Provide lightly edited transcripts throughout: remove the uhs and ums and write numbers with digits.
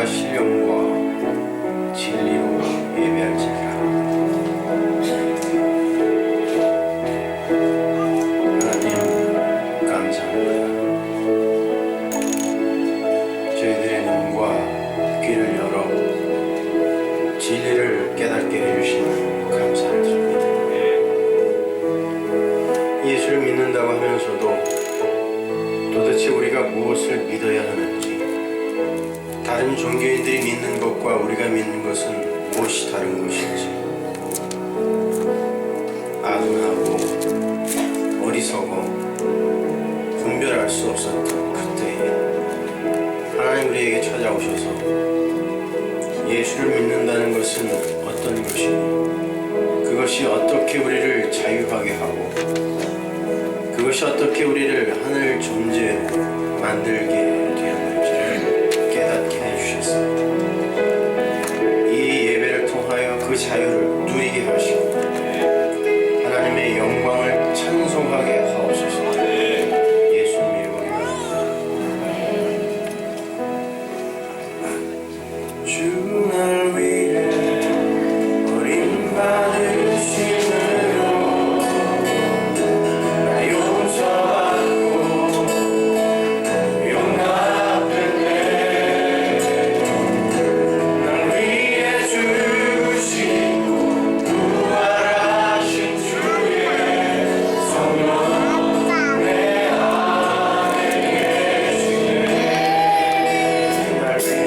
온유와 신령과 진리로 예배할지니라. 하나님 감사합니다. 저희들의 눈과 귀를 열어 진리를 깨닫게 해주시니 감사드립니다. 예수를 믿는다고 하면서도 도대체 우리가 무엇을 믿어야 하는지, 다른 종교인들이 믿는 것과 우리가 믿는 것은 무엇이 다른 것인지 아둔하고 어리석어 분별할 수 없었던 그때에 하나님 우리에게 찾아오셔서 예수를 믿는다는 것은 어떤 것이니, 그것이 어떻게 우리를 자유하게 하고 그것이 어떻게 우리를 하늘 존재로 만들게 되었는지를 깨닫게 해주셨습니다. 이 예배를 통하여 그 자유를 누리게 하시고 하나님의 영광을 찬송하게 하옵소서. 예수님 이름으로 주 날 위해 버림받으심으로 나 용서받고 용납했네. 날 위해 죽으시고 부활하신 주의 성령 내 안에 계시네. 날 위해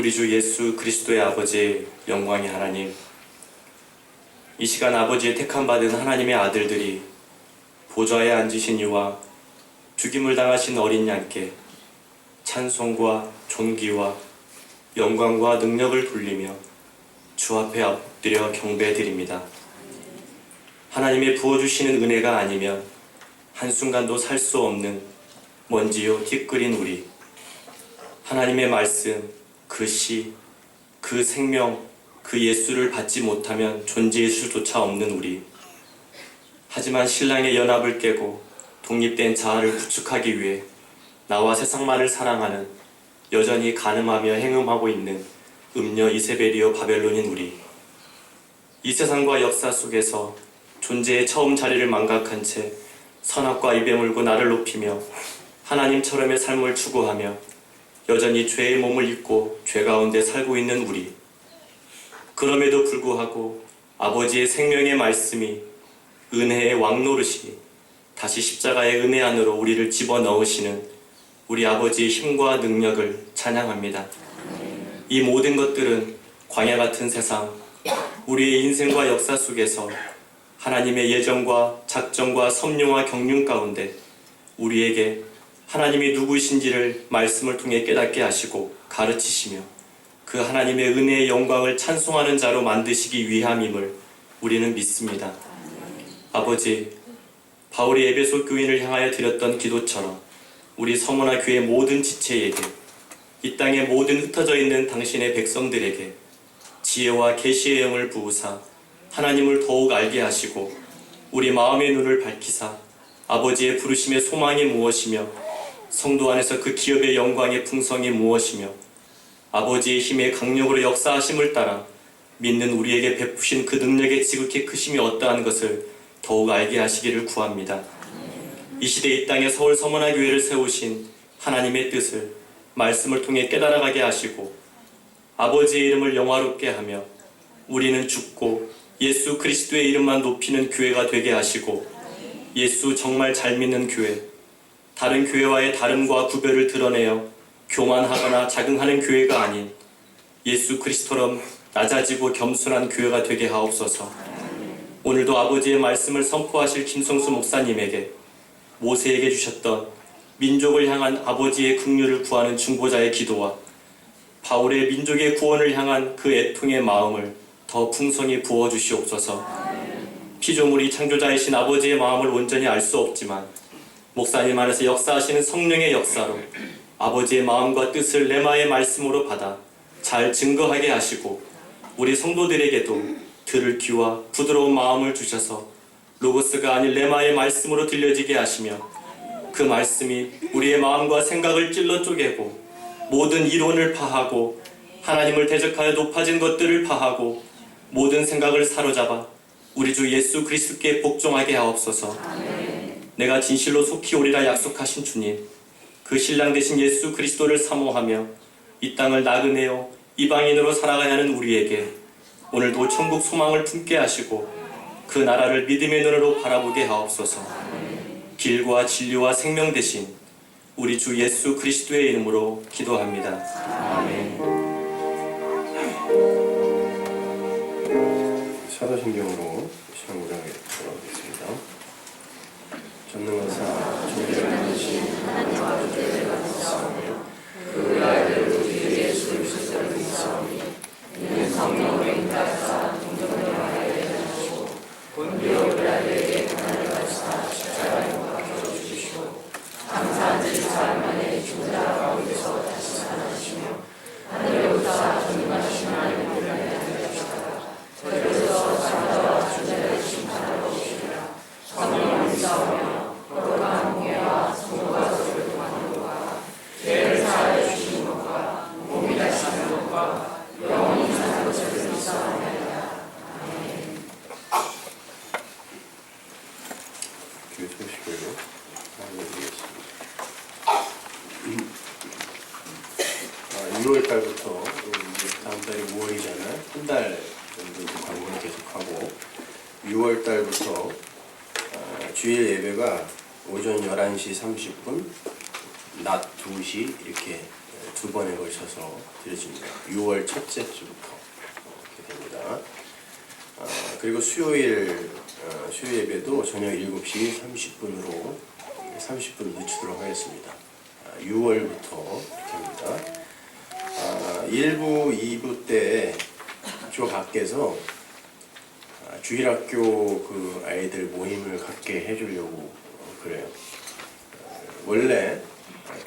우리 주 예수 그리스도의 아버지 영광의 하나님, 이 시간 아버지의 택함받은 하나님의 아들들이 보좌에 앉으신 이와 죽임을 당하신 어린 양께 찬송과 존귀와 영광과 능력을 돌리며 주 앞에 엎드려 경배드립니다. 하나님의 부어주시는 은혜가 아니면 한순간도 살 수 없는 먼지요 티끌인 우리, 하나님의 말씀, 그 시, 그 생명, 그 예수를 받지 못하면 존재의 수조차 없는 우리, 하지만 신랑의 연합을 깨고 독립된 자아를 구축하기 위해 나와 세상만을 사랑하는, 여전히 간음하며 행음하고 있는 음녀 이세벨이요 바벨론인 우리, 이 세상과 역사 속에서 존재의 처음 자리를 망각한 채 선악과 입에 물고 나를 높이며 하나님처럼의 삶을 추구하며 여전히 죄의 몸을 입고 죄 가운데 살고 있는 우리, 그럼에도 불구하고 아버지의 생명의 말씀이 은혜의 왕노릇이 다시 십자가의 은혜 안으로 우리를 집어넣으시는 우리 아버지의 힘과 능력을 찬양합니다. 이 모든 것들은 광야 같은 세상, 우리의 인생과 역사 속에서 하나님의 예정과 작정과 섭리와 경륜 가운데 우리에게 하나님이 누구이신지를 말씀을 통해 깨닫게 하시고 가르치시며 그 하나님의 은혜의 영광을 찬송하는 자로 만드시기 위함임을 우리는 믿습니다. 아버지, 바울이 에베소 교인을 향하여 드렸던 기도처럼 우리 서머나 교회 모든 지체에게, 이 땅의 모든 흩어져 있는 당신의 백성들에게 지혜와 계시의 영을 부으사 하나님을 더욱 알게 하시고 우리 마음의 눈을 밝히사 아버지의 부르심의 소망이 무엇이며 성도 안에서 그 기업의 영광의 풍성이 무엇이며 아버지의 힘의 강력으로 역사하심을 따라 믿는 우리에게 베푸신 그 능력의 지극히 크심이 어떠한 것을 더욱 알게 하시기를 구합니다. 이 시대 이 땅에 서울 서머나 교회를 세우신 하나님의 뜻을 말씀을 통해 깨달아가게 하시고 아버지의 이름을 영화롭게 하며 우리는 죽고 예수 그리스도의 이름만 높이는 교회가 되게 하시고 예수 정말 잘 믿는 교회, 다른 교회와의 다름과 구별을 드러내어 교만하거나 자긍하는 교회가 아닌 예수 그리스도처럼 낮아지고 겸손한 교회가 되게 하옵소서. 오늘도 아버지의 말씀을 선포하실 김성수 목사님에게 모세에게 주셨던 민족을 향한 아버지의 긍휼을 구하는 중보자의 기도와 바울의 민족의 구원을 향한 그 애통의 마음을 더 풍성히 부어주시옵소서. 피조물이 창조자이신 아버지의 마음을 온전히 알 수 없지만 목사님 안에서 역사하시는 성령의 역사로 아버지의 마음과 뜻을 레마의 말씀으로 받아 잘 증거하게 하시고 우리 성도들에게도 들을 귀와 부드러운 마음을 주셔서 로고스가 아닌 레마의 말씀으로 들려지게 하시며 그 말씀이 우리의 마음과 생각을 찔러 쪼개고 모든 이론을 파하고 하나님을 대적하여 높아진 것들을 파하고 모든 생각을 사로잡아 우리 주 예수 그리스도께 복종하게 하옵소서. 내가 진실로 속히 오리라 약속하신 주님, 그 신랑 되신 예수 그리스도를 사모하며 이 땅을 나그네요 이방인으로 살아가야 하는 우리에게 오늘도 천국 소망을 품게 하시고 그 나라를 믿음의 눈으로 바라보게 하옵소서. 길과 진리와 생명 되신 우리 주 예수 그리스도의 이름으로 기도합니다. 아멘. 사도신경으로 시간 구정에 돌아오겠습니다. 전능하사 존귀한 이신 하나님 아버지의 말씀을 그 아들 우리 예수 그리스도의 믿사오니 이는 성령으로 인하여서 동정을 하여 되시고 본디오 빌라도에게 고난을 받으사 십자가에 못 박혀 주시고 감사한 지 사흘 만에 죽은 자 가운데서 다시 살아나시며 하늘에 오르사 전능하신 하나님을 하시다가 저리로서 사자와 존재를 심판하러 오시리라. 성령을 믿사오며 거룩한 공예와 성도가 교통하는 것과 죄를 사하여 주시는 것과 몸이 다시는 것과 영원히 사는 것을 믿사옵나이다. 아멘. 교회 소식으로 알려드리겠습니다. 1월 달부터 다음 달이 5월이잖아요. 한 달 정도 광고를 계속하고 6월 달부터 주일 예배가 오전 11시 30분, 낮 2시 이렇게 두 번에 걸쳐서 드려집니다. 6월 첫째 주부터 이렇게 됩니다. 그리고 수요일 예배도 저녁 7시 30분으로 30분 늦추도록 하겠습니다. 6월부터 됩니다. 1부, 2부 때 주 밖에서 주일학교 그 아이들 모임을 갖게 해주려고 그래요. 원래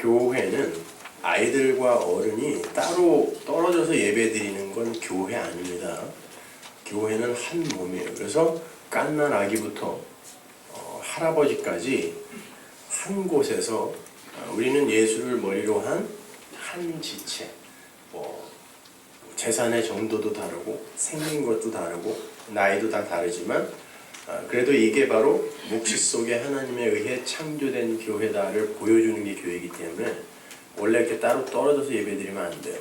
교회는 아이들과 어른이 따로 떨어져서 예배 드리는 건 교회 아닙니다. 교회는 한 몸이에요. 그래서 갓난 아기부터 할아버지까지 한 곳에서 우리는 예수를 머리로 한 지체, 재산의 정도도 다르고 생긴 것도 다르고 나이도 다 다르지만 그래도 이게 바로 묵시 속에 하나님에 의해 창조된 교회다를 보여주는 게 교회이기 때문에 원래 이렇게 따로 떨어져서 예배드리면 안 돼요.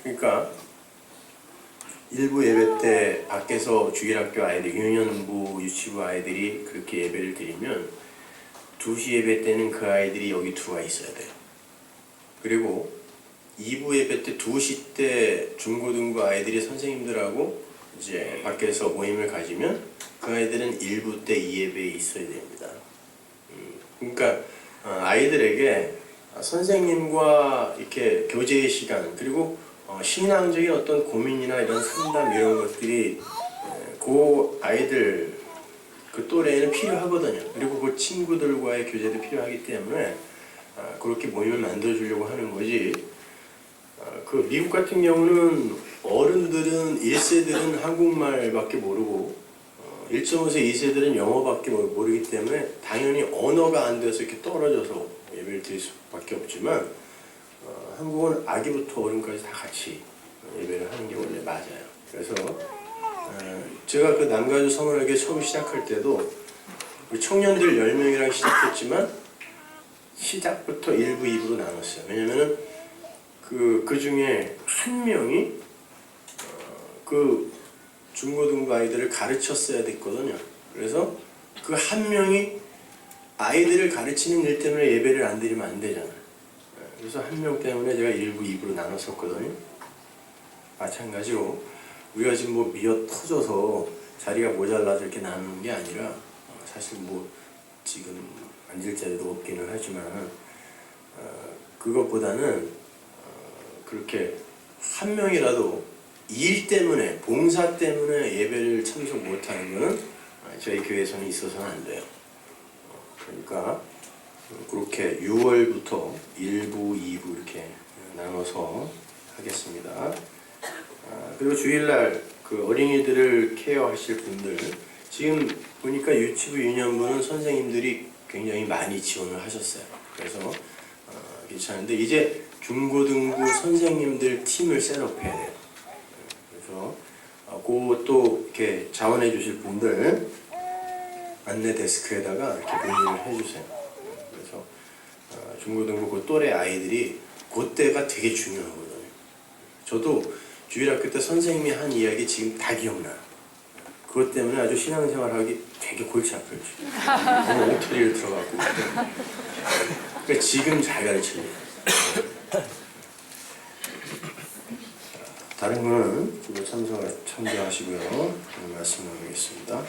그러니까 일부 예배 때 밖에서 주일학교 아이들, 유년부, 유치부 아이들이 그렇게 예배를 드리면 2시 예배 때는 그 아이들이 여기 들어와 있어야 돼요. 그리고 2부 예배 때 2시 때 중고등부 아이들이 선생님들하고 이제 밖에서 모임을 가지면 그 아이들은 1부 때 2예배에 있어야 됩니다. 그러니까 아이들에게 선생님과 이렇게 교제의 시간 그리고 신앙적인 어떤 고민이나 이런 상담 이런 것들이 그 아이들 그 또래에는 필요하거든요. 그리고 그 친구들과의 교제도 필요하기 때문에 그렇게 모임을 만들어 주려고 하는 거지. 그 미국 같은 경우는 어른들은 1세들은 한국말밖에 모르고 1.5세 2세들은 영어밖에 모르기 때문에 당연히 언어가 안 돼서 이렇게 떨어져서 예배를 드릴 수밖에 없지만 한국은 아기부터 어른까지 다 같이 예배를 하는 게 원래 맞아요. 그래서 제가 그 남가주 성원에게 처음 시작할 때도 청년들 10명이랑 시작했지만 시작부터 1부, 2부로 나눴어요. 왜냐면은 그 중에 한 명이 그 중고등부 아이들을 가르쳤어야 됐거든요. 그래서 그 한 명이 아이들을 가르치는 일 때문에 예배를 안 드리면 안 되잖아요. 그래서 한 명 때문에 제가 1부, 2부로 나눴었거든요. 마찬가지로 우리가 지금 뭐 미어 터져서 자리가 모자라서 이렇게 나누는 게 아니라 사실 뭐 지금 앉을 자리도 없기는 하지만 그것보다는 그렇게 한 명이라도 일 때문에 봉사 때문에 예배를 참석 못하는 것은 저희 교회에서는 있어서는 안 돼요. 그러니까 그렇게 6월부터 1부, 2부 이렇게 나눠서 하겠습니다. 그리고 주일날 그 어린이들을 케어하실 분들 지금 보니까 유치부 유년부는 선생님들이 굉장히 많이 지원을 하셨어요. 그래서 괜찮은데 이제 중고등부 선생님들 팀을 셋업해야 돼요. 그래서 그것도 이렇게 자원해 주실 분들 안내 데스크에다가 이렇게 문의를 해주세요. 그래서 중고등부 그 또래 아이들이 그때가 되게 중요하거든요. 저도 주일학교 때 선생님이 한 이야기 지금 다 기억나요. 그것 때문에 아주 신앙생활하기 되게 골치 아팠죠. 너무 엉터리를 들어가고. 그러니까 지금 잘 가르쳐요. 다른 거는 주로 참조하시고요. 말씀 나누겠습니다.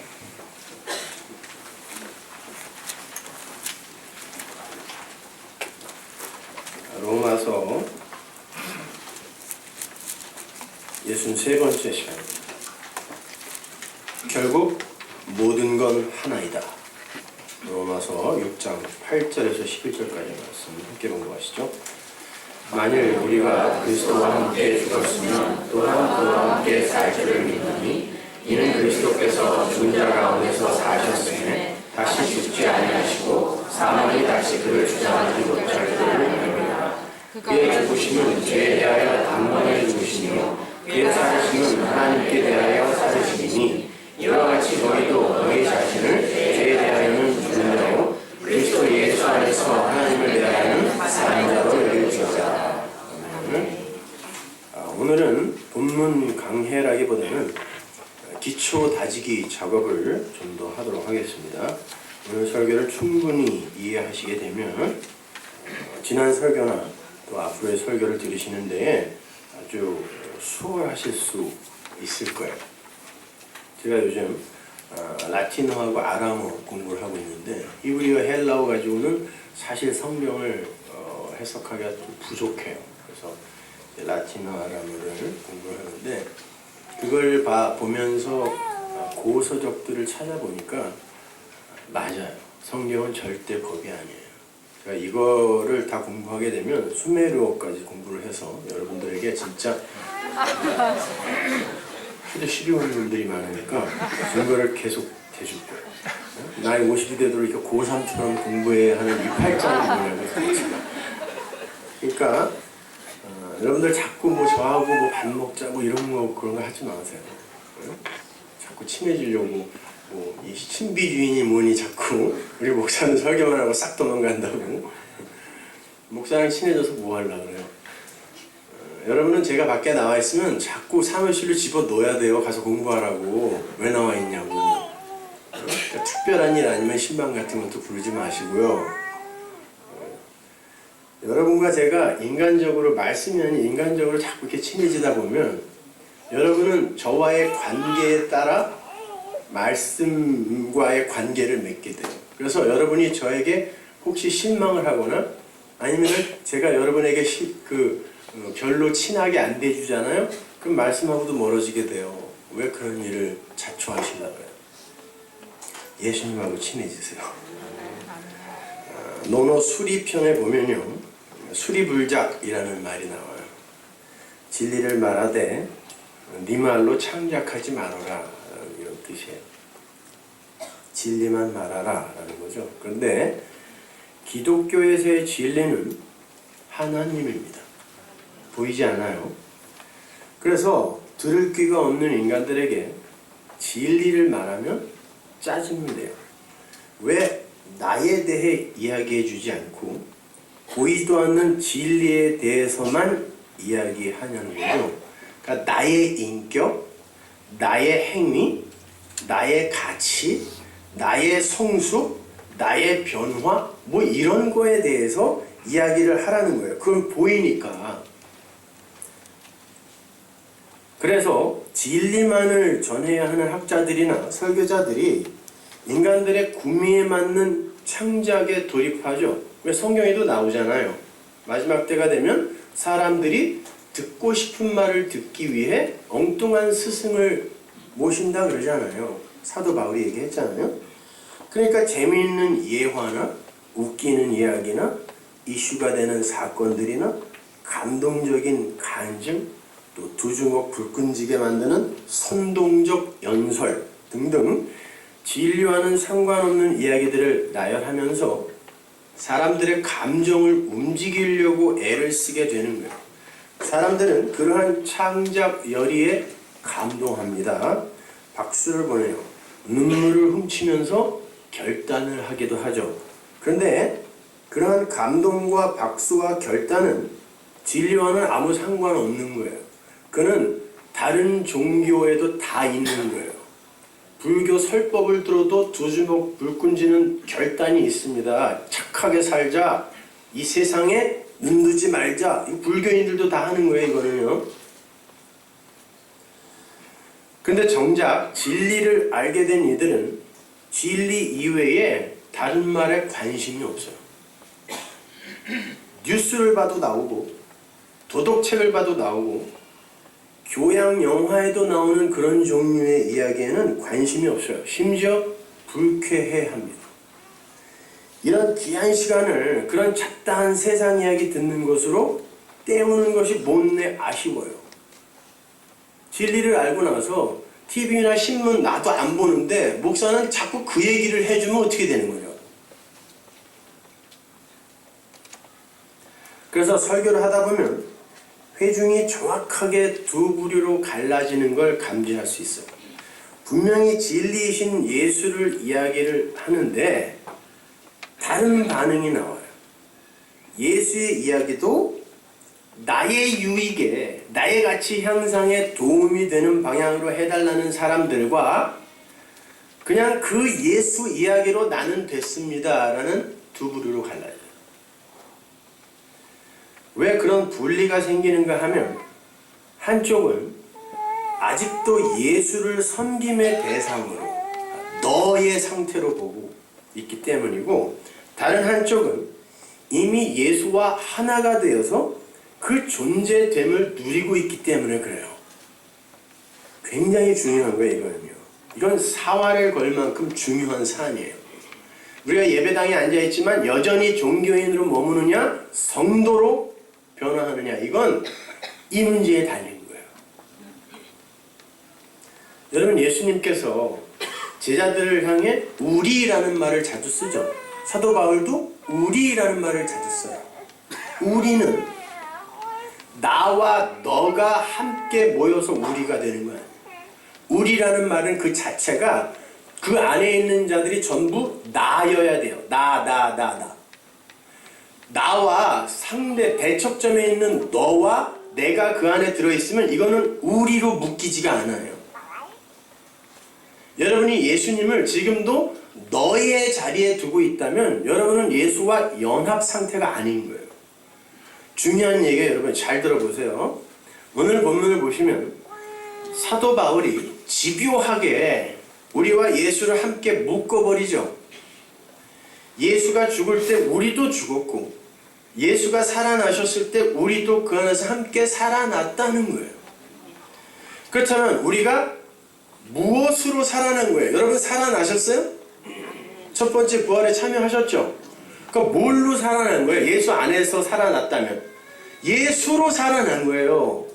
로마서 63번째 시간입니다. 결국 모든 건 하나이다. 로마서 6장 8절에서 11절까지 말씀 함께 공부하시죠. 만일 우리가 그리스도와 함께 죽었으면 또한 그와 함께 살 줄을 믿으니 이는 그리스도께서 죽은 자 가운데서 사셨음에 다시 죽지 아니하시고 사망이 다시 그를 주장하지 못할 줄을 믿습니다. 그의 죽으심은 죄에 대하여 단번에 죽으시며 그의 살으심은 하나님께 대하여 살으심이니 이와 같이 너희도 너희 자신을 죄에 대하여는 죽은 자요 그리스도 예수 안에서 하나님을 대하여는 사는 자로 여길지어다. 오늘은 본문 강해라기보다는 기초 다지기 작업을 좀 더 하도록 하겠습니다. 오늘 설교를 충분히 이해하시게 되면 지난 설교나 또 앞으로의 설교를 들으시는데 아주 수월하실 수 있을 거예요. 제가 요즘 라틴어하고 아람어 공부를 하고 있는데 히브리어 헬라어 가지고는 사실 성경을 해석하기가 좀 부족해요. 그래서 라틴어 아람어를 공부를 하는데 그걸 보면서 고서적들을 찾아보니까 맞아요. 성경은 절대 법이 아니에요. 그러니까 이거를 다 공부하게 되면 수메르어까지 공부를 해서 여러분들에게 진짜 하도 쉬운 분들이 많으니까 증거를 계속 해줄 거예요. 나이 50이 되도록 이렇게 고3처럼 공부해야 하는 이 팔짱을 보려고 생각합니다. 그러니까 여러분들 자꾸 뭐 저하고 뭐 밥 먹자 뭐 이런 거 그런 거 하지 마세요. 자꾸 친해지려고 이 신비주의니 뭐니 자꾸 우리 목사는 설교만 하고 싹 도망간다고. 목사랑 친해져서 뭐 하려고 그래요? 여러분은 제가 밖에 나와 있으면 자꾸 사무실로 집어 넣어야 돼요. 가서 공부하라고. 왜 나와 있냐고. 그러니까 특별한 일 아니면 신방 같은 것도 부르지 마시고요. 여러분과 제가 인간적으로 말씀이 아닌 인간적으로 자꾸 이렇게 친해지다 보면 여러분은 저와의 관계에 따라 말씀과의 관계를 맺게 돼요. 그래서 여러분이 저에게 혹시 실망을 하거나 아니면 제가 여러분에게 별로 친하게 안 대주잖아요? 그럼 말씀하고도 멀어지게 돼요. 왜 그런 일을 자초하시려고 해요? 예수님하고 친해지세요. 논어 수리편에 보면요, 수리불작이라는 말이 나와요. 진리를 말하되 네 말로 창작하지 말아라, 이런 뜻이에요. 진리만 말하라 라는 거죠. 그런데 기독교에서의 진리는 하나님입니다. 보이지 않아요. 그래서 들을 귀가 없는 인간들에게 진리를 말하면 짜증이 돼요. 왜 나에 대해 이야기해 주지 않고 보이지도 않는 진리에 대해서만 이야기하냐는 거죠. 그러니까 나의 인격, 나의 행위, 나의 가치, 나의 성숙, 나의 변화 뭐 이런 거에 대해서 이야기를 하라는 거예요. 그건 보이니까. 그래서 진리만을 전해야 하는 학자들이나 설교자들이 인간들의 구미에 맞는 창작에 돌입하죠. 왜 성경에도 나오잖아요. 마지막 때가 되면 사람들이 듣고 싶은 말을 듣기 위해 엉뚱한 스승을 모신다 그러잖아요. 사도 바울이 얘기했잖아요. 그러니까 재미있는 예화나 웃기는 이야기나 이슈가 되는 사건들이나 감동적인 간증, 또 두 주먹 불 끈지게 만드는 선동적 연설 등등 진리와는 상관없는 이야기들을 나열하면서 사람들의 감정을 움직이려고 애를 쓰게 되는 거예요. 사람들은 그러한 창작 열의에 감동합니다. 박수를 보내요. 눈물을 훔치면서 결단을 하기도 하죠. 그런데 그러한 감동과 박수와 결단은 진리와는 아무 상관없는 거예요. 그는 다른 종교에도 다 있는 거예요. 불교 설법을 들어도 두 주먹 불 끈지는 결단이 있습니다. 착하게 살자, 이 세상에 눈두지 말자. 이 불교인들도 다 하는 거예요, 이거는요. 근데 정작 진리를 알게 된 이들은 진리 이외에 다른 말에 관심이 없어요. 뉴스를 봐도 나오고 도덕책을 봐도 나오고 교양 영화에도 나오는 그런 종류의 이야기에는 관심이 없어요. 심지어 불쾌해합니다. 이런 귀한 시간을 그런 잡다한 세상 이야기 듣는 것으로 때우는 것이 못내 아쉬워요. 진리를 알고 나서 TV나 신문 나도 안 보는데 목사는 자꾸 그 얘기를 해주면 어떻게 되는 거죠? 그래서 설교를 하다 보면 회중이 정확하게 두 부류로 갈라지는 걸 감지할 수 있어요. 분명히 진리이신 예수를 이야기를 하는데 다른 반응이 나와요. 예수의 이야기도 나의 유익에, 나의 가치 향상에 도움이 되는 방향으로 해달라는 사람들과 그냥 그 예수 이야기로 나는 됐습니다 라는 두 부류로 갈라져요. 왜 그런 분리가 생기는가 하면 한쪽은 아직도 예수를 섬김의 대상으로 너의 상태로 보고 있기 때문이고, 다른 한쪽은 이미 예수와 하나가 되어서 그 존재됨을 누리고 있기 때문에 그래요. 굉장히 중요한 거예요. 이거는요. 이건 사활을 걸 만큼 중요한 사안이에요. 우리가 예배당에 앉아있지만 여전히 종교인으로 머무느냐 성도로 변화하느냐, 이건 이 문제에 달린 거예요. 여러분, 예수님께서 제자들을 향해 우리라는 말을 자주 쓰죠. 사도 바울도 우리라는 말을 자주 써요. 우리는 나와 너가 함께 모여서 우리가 되는 거야. 우리라는 말은 그 자체가 그 안에 있는 자들이 전부 나여야 돼요. 나. 나와 상대 대척점에 있는 너와 내가 그 안에 들어있으면 이거는 우리로 묶이지가 않아요. 여러분이 예수님을 지금도 너의 자리에 두고 있다면 여러분은 예수와 연합 상태가 아닌 거예요. 중요한 얘기예요. 여러분 잘 들어보세요. 오늘 본문을 보시면 사도 바울이 집요하게 우리와 예수를 함께 묶어버리죠. 예수가 죽을 때 우리도 죽었고, 예수가 살아나셨을 때 우리도 그 안에서 함께 살아났다는 거예요. 그렇다면 우리가 무엇으로 살아난 거예요? 여러분 살아나셨어요? 첫 번째 부활에 참여하셨죠? 그러니까 뭘로 살아난 거예요? 예수 안에서 살아났다면 예수로 살아난 거예요.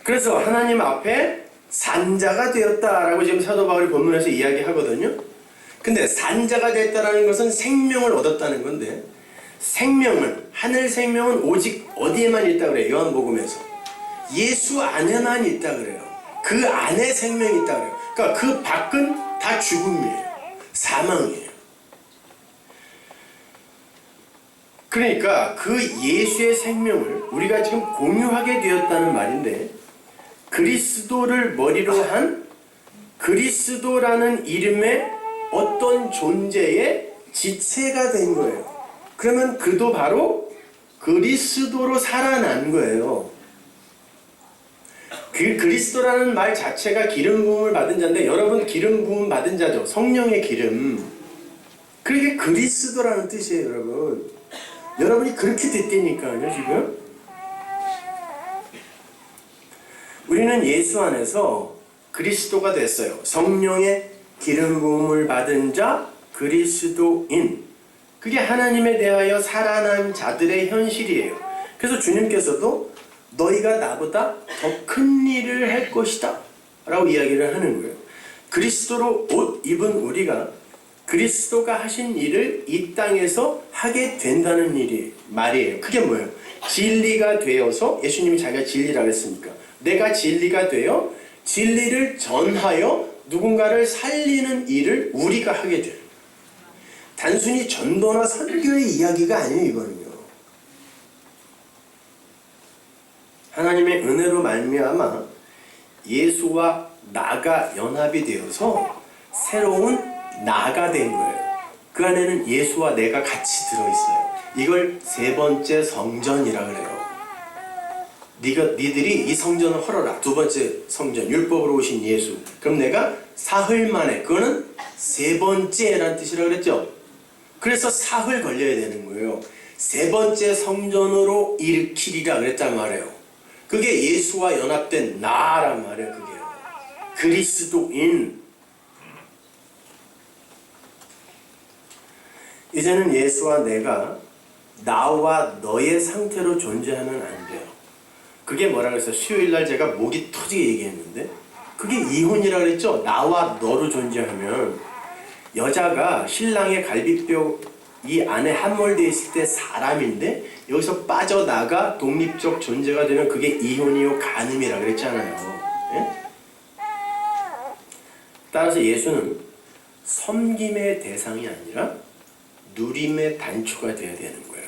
그래서 하나님 앞에 산자가 되었다라고 지금 사도 바울이 본문에서 이야기하거든요. 근데 산자가 됐다라는 것은 생명을 얻었다는 건데, 생명은, 하늘 생명은 오직 어디에만 있다 그래요? 요한복음에서 예수 안에만 있다 그래요. 그 안에 생명이 있다 그래요. 그러니까 그 밖은 다 죽음이에요. 사망이에요. 그러니까 그 예수의 생명을 우리가 지금 공유하게 되었다는 말인데, 그리스도를 머리로 한 그리스도라는 이름의 어떤 존재의 지체가 된 거예요. 그러면 그도 바로 그리스도로 살아난 거예요. 그 그리스도라는 말 자체가 기름 부음을 받은 자인데, 여러분 기름 부음 받은 자죠. 성령의 기름. 그게 그리스도라는 뜻이에요. 여러분, 여러분이 그렇게 됐다니까요. 지금 우리는 예수 안에서 그리스도가 됐어요. 성령의 기름 부음을 받은 자, 그리스도인. 그게 하나님에 대하여 살아난 자들의 현실이에요. 그래서 주님께서도 너희가 나보다 더 큰 일을 할 것이다 라고 이야기를 하는 거예요. 그리스도로 옷 입은 우리가 그리스도가 하신 일을 이 땅에서 하게 된다는 말이에요. 그게 뭐예요? 진리가 되어서, 예수님이 자기가 진리라고 했으니까 내가 진리가 되어 진리를 전하여 누군가를 살리는 일을 우리가 하게 돼요. 단순히 전도나 선교의 이야기가 아니에요. 이거는요, 하나님의 은혜로 말미암아 예수와 나가 연합이 되어서 새로운 나가 된 거예요. 그 안에는 예수와 내가 같이 들어있어요. 이걸 세 번째 성전이라 그래요. 니들이 이 성전을 헐어라. 두 번째 성전, 율법으로 오신 예수. 그럼 내가 사흘 만에, 그거는 세 번째라는 뜻이라고 그랬죠. 그래서 사흘 걸려야 되는 거예요. 세 번째 성전으로 일으키리라 그랬단 말이에요. 그게 예수와 연합된 나란 말이에요. 그게요, 그리스도인. 이제는 예수와 내가 나와 너의 상태로 존재하면 안 돼요. 그게 뭐라 그랬어요? 수요일날 제가 목이 터지게 얘기했는데, 그게 이혼이라 그랬죠. 나와 너로 존재하면, 여자가 신랑의 갈비뼈 이 안에 함몰되어 있을 때 사람인데 여기서 빠져나가 독립적 존재가 되면 그게 이혼이요 간음이라 그랬잖아요. 예? 따라서 예수는 섬김의 대상이 아니라 누림의 단초가 되어야 되는 거예요.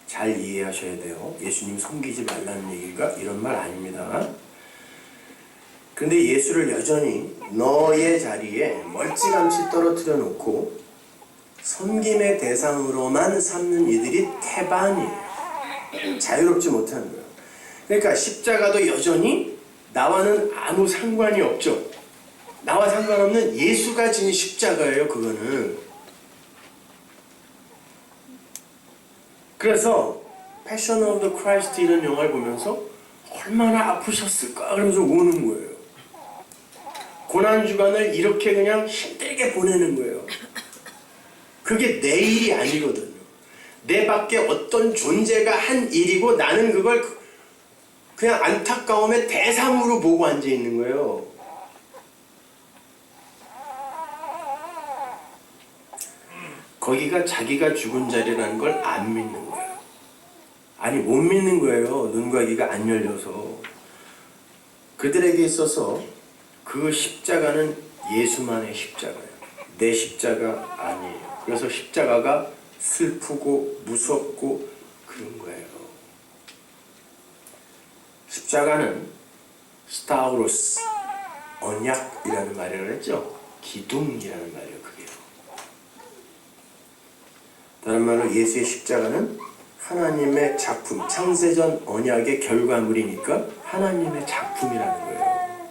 잘 이해하셔야 돼요. 예수님 섬기지 말라는 얘기가 이런 말 아닙니다. 그런데 예수를 여전히 너의 자리에 멀찌감치 떨어뜨려 놓고 섬김의 대상으로만 삼는 이들이 태반이에요. 자유롭지 못하는 거예요. 그러니까 십자가도 여전히 나와는 아무 상관이 없죠. 나와 상관없는 예수가 지닌 십자가예요. 그거는. 그래서 패션 오브 더 크라이스트 이런 영화를 보면서 얼마나 아프셨을까 그러면서 우는 거예요. 고난주간을 이렇게 그냥 힘들게 보내는 거예요. 그게 내 일이 아니거든요. 내 밖에 어떤 존재가 한 일이고 나는 그걸 그냥 안타까움의 대상으로 보고 앉아 있는 거예요. 거기가 자기가 죽은 자리라는 걸 안 믿는 거예요. 아니 못 믿는 거예요. 눈과 귀가 안 열려서. 그들에게 있어서 그 십자가는 예수만의 십자가예요. 내 십자가 아니에요. 그래서 십자가가 슬프고 무섭고 그런 거예요. 십자가는 스타우로스, 언약이라는 말을 했죠. 기둥이라는 말이에요. 그게요. 다른 말로 예수의 십자가는 하나님의 작품, 창세전 언약의 결과물이니까 하나님의 작품이라는 거예요.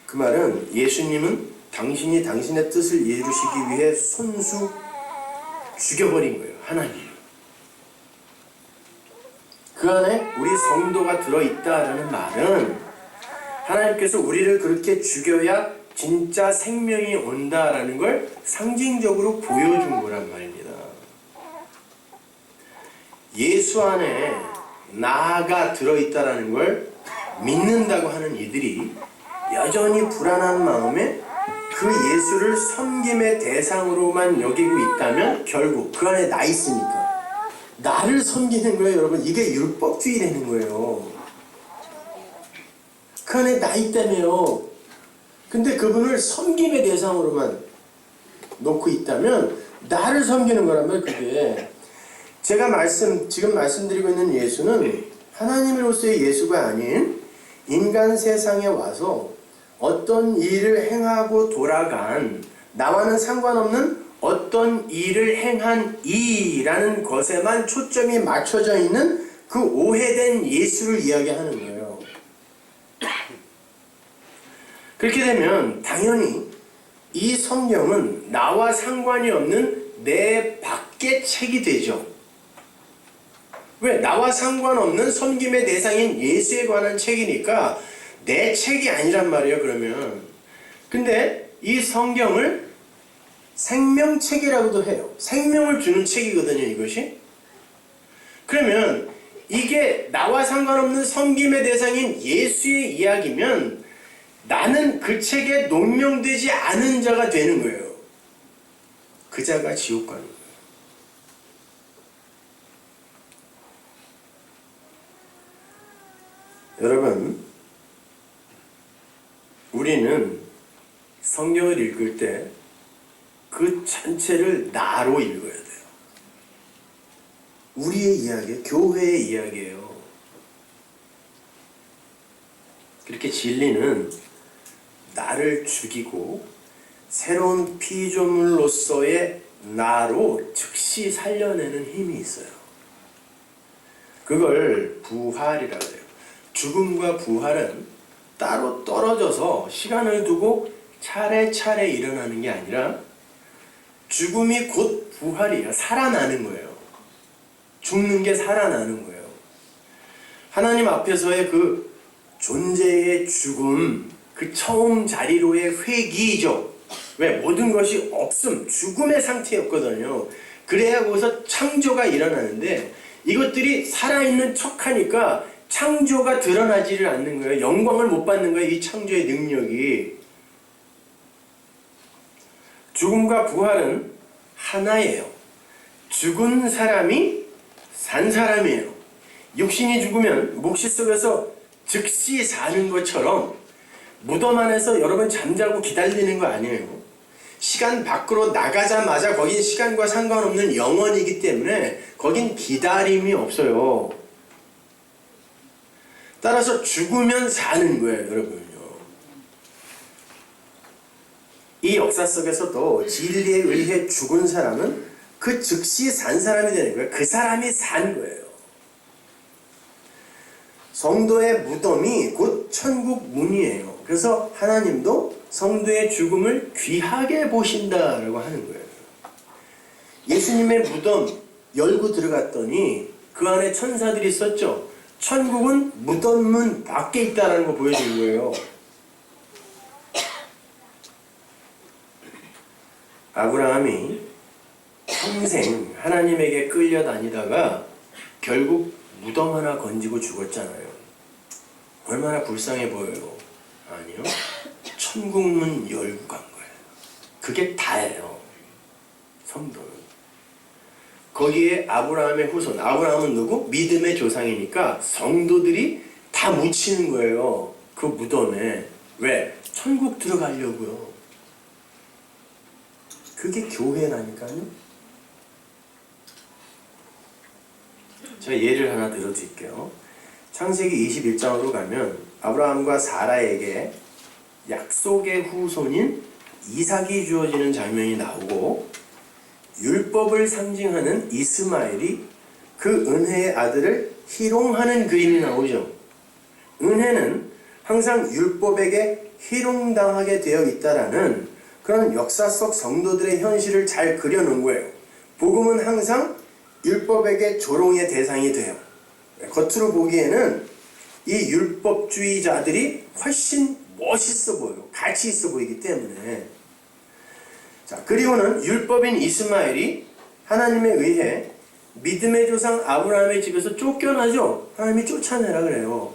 그 말은 예수님은 당신이 당신의 뜻을 이루시기 위해 손수 죽여버린 거예요. 하나님. 그 안에 우리 성도가 들어있다라는 말은 하나님께서 우리를 그렇게 죽여야 진짜 생명이 온다라는 걸 상징적으로 보여준 거란 말입니다. 예수 안에 나가 들어있다라는 걸 믿는다고 하는 이들이 여전히 불안한 마음에 그 예수를 섬김의 대상으로만 여기고 있다면 결국 그 안에 나 있으니까 나를 섬기는 거예요. 여러분 이게 율법주의라는 거예요. 그 안에 나 있다며요. 근데 그분을 섬김의 대상으로만 놓고 있다면 나를 섬기는 거라면 그게 제가 지금 말씀드리고 있는 예수는 하나님으로서의 예수가 아닌 인간 세상에 와서 어떤 일을 행하고 돌아간 나와는 상관없는 어떤 일을 행한 이라는 것에만 초점이 맞춰져 있는 그 오해된 예수를 이야기하는 거예요. 그렇게 되면 당연히 이 성경은 나와 상관이 없는 내 밖의 책이 되죠. 왜? 나와 상관없는 섬김의 대상인 예수에 관한 책이니까 내 책이 아니란 말이에요. 그러면 근데 이 성경을 생명책이라고도 해요. 생명을 주는 책이거든요. 이것이. 그러면 이게 나와 상관없는 섬김의 대상인 예수의 이야기면 나는 그 책에 농명되지 않은 자가 되는 거예요. 그 자가 지옥 가는 거예요. 여러분, 우리는 성경을 읽을 때 그 전체를 나로 읽어야 돼요. 우리의 이야기, 교회의 이야기예요. 그렇게 진리는 나를 죽이고 새로운 피조물로서의 나로 즉시 살려내는 힘이 있어요. 그걸 부활이라고 해요. 죽음과 부활은 따로 떨어져서 시간을 두고 차례차례 일어나는 게 아니라 죽음이 곧 부활이에요. 살아나는 거예요. 죽는 게 살아나는 거예요. 하나님 앞에서의 그 존재의 죽음, 그 처음 자리로의 회귀이죠. 왜? 모든 것이 없음, 죽음의 상태였거든요. 그래야 거기서 창조가 일어나는데 이것들이 살아있는 척하니까 창조가 드러나지를 않는 거예요. 영광을 못 받는 거예요. 이 창조의 능력이. 죽음과 부활은 하나예요. 죽은 사람이 산 사람이에요. 육신이 죽으면 묵시 속에서 즉시 사는 것처럼 무덤 안에서 여러분 잠자고 기다리는 거 아니에요. 시간 밖으로 나가자마자 거긴 시간과 상관없는 영원이기 때문에 거긴 기다림이 없어요. 따라서 죽으면 사는 거예요, 여러분요. 이 이 역사 속에서도 진리에 의해 죽은 사람은 그 즉시 산 사람이 되는 거예요. 그 사람이 산 거예요. 성도의 무덤이 곧 천국 문이에요. 그래서 하나님도 성도의 죽음을 귀하게 보신다라고 하는 거예요. 예수님의 무덤 열고 들어갔더니 그 안에 천사들이 있었죠. 천국은 무덤문 밖에 있다는 거 보여준 거예요. 아브라함이 평생 하나님에게 끌려다니다가 결국 무덤 하나 건지고 죽었잖아요. 얼마나 불쌍해 보여요. 아니요. 천국문 열고 간 거예요. 그게 다예요. 성도는. 거기에 아브라함의 후손. 아브라함은 누구? 믿음의 조상이니까 성도들이 다 묻히는 거예요. 그 무덤에. 왜? 천국 들어가려고요. 그게 교회라니까요. 제가 예를 하나 들어드릴게요. 창세기 21장으로 가면 아브라함과 사라에게 약속의 후손인 이삭이 주어지는 장면이 나오고 율법을 상징하는 이스마엘이 그 은혜의 아들을 희롱하는 그림이 나오죠. 은혜는 항상 율법에게 희롱당하게 되어 있다라는 그런 역사 속 성도들의 현실을 잘 그려놓은 거예요. 복음은 항상 율법에게 조롱의 대상이 돼요. 겉으로 보기에는 이 율법주의자들이 훨씬 멋있어 보여요. 가치 있어 보이기 때문에. 자, 그리고는 율법인 이스마엘이 하나님에 의해 믿음의 조상 아브라함의 집에서 쫓겨나죠. 하나님이 쫓아내라 그래요.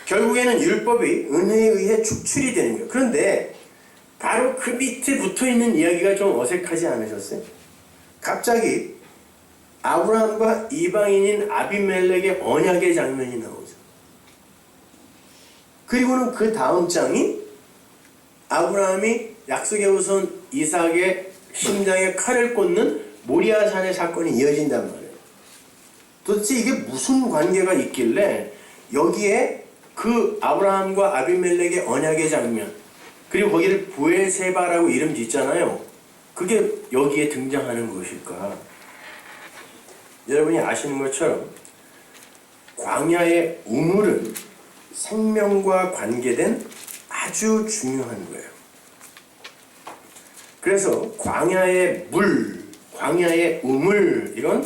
결국에는 율법이 은혜에 의해 축출이 되는 거예요. 그런데 바로 그 밑에 붙어있는 이야기가 좀 어색하지 않으셨어요? 갑자기 아브라함과 이방인인 아비멜렉의 언약의 장면이 나오죠. 그리고는 그 다음 장이 아브라함이 약속의 후손 이삭의 심장에 칼을 꽂는 모리아산의 사건이 이어진단 말이에요. 도대체 이게 무슨 관계가 있길래 여기에 그 아브라함과 아비멜렉의 언약의 장면, 그리고 거기를 부엘세바라고 이름 짓잖아요. 그게 여기에 등장하는 것일까? 여러분이 아시는 것처럼 광야의 우물은 생명과 관계된 아주 중요한 거예요. 그래서 광야의 물, 광야의 우물, 이건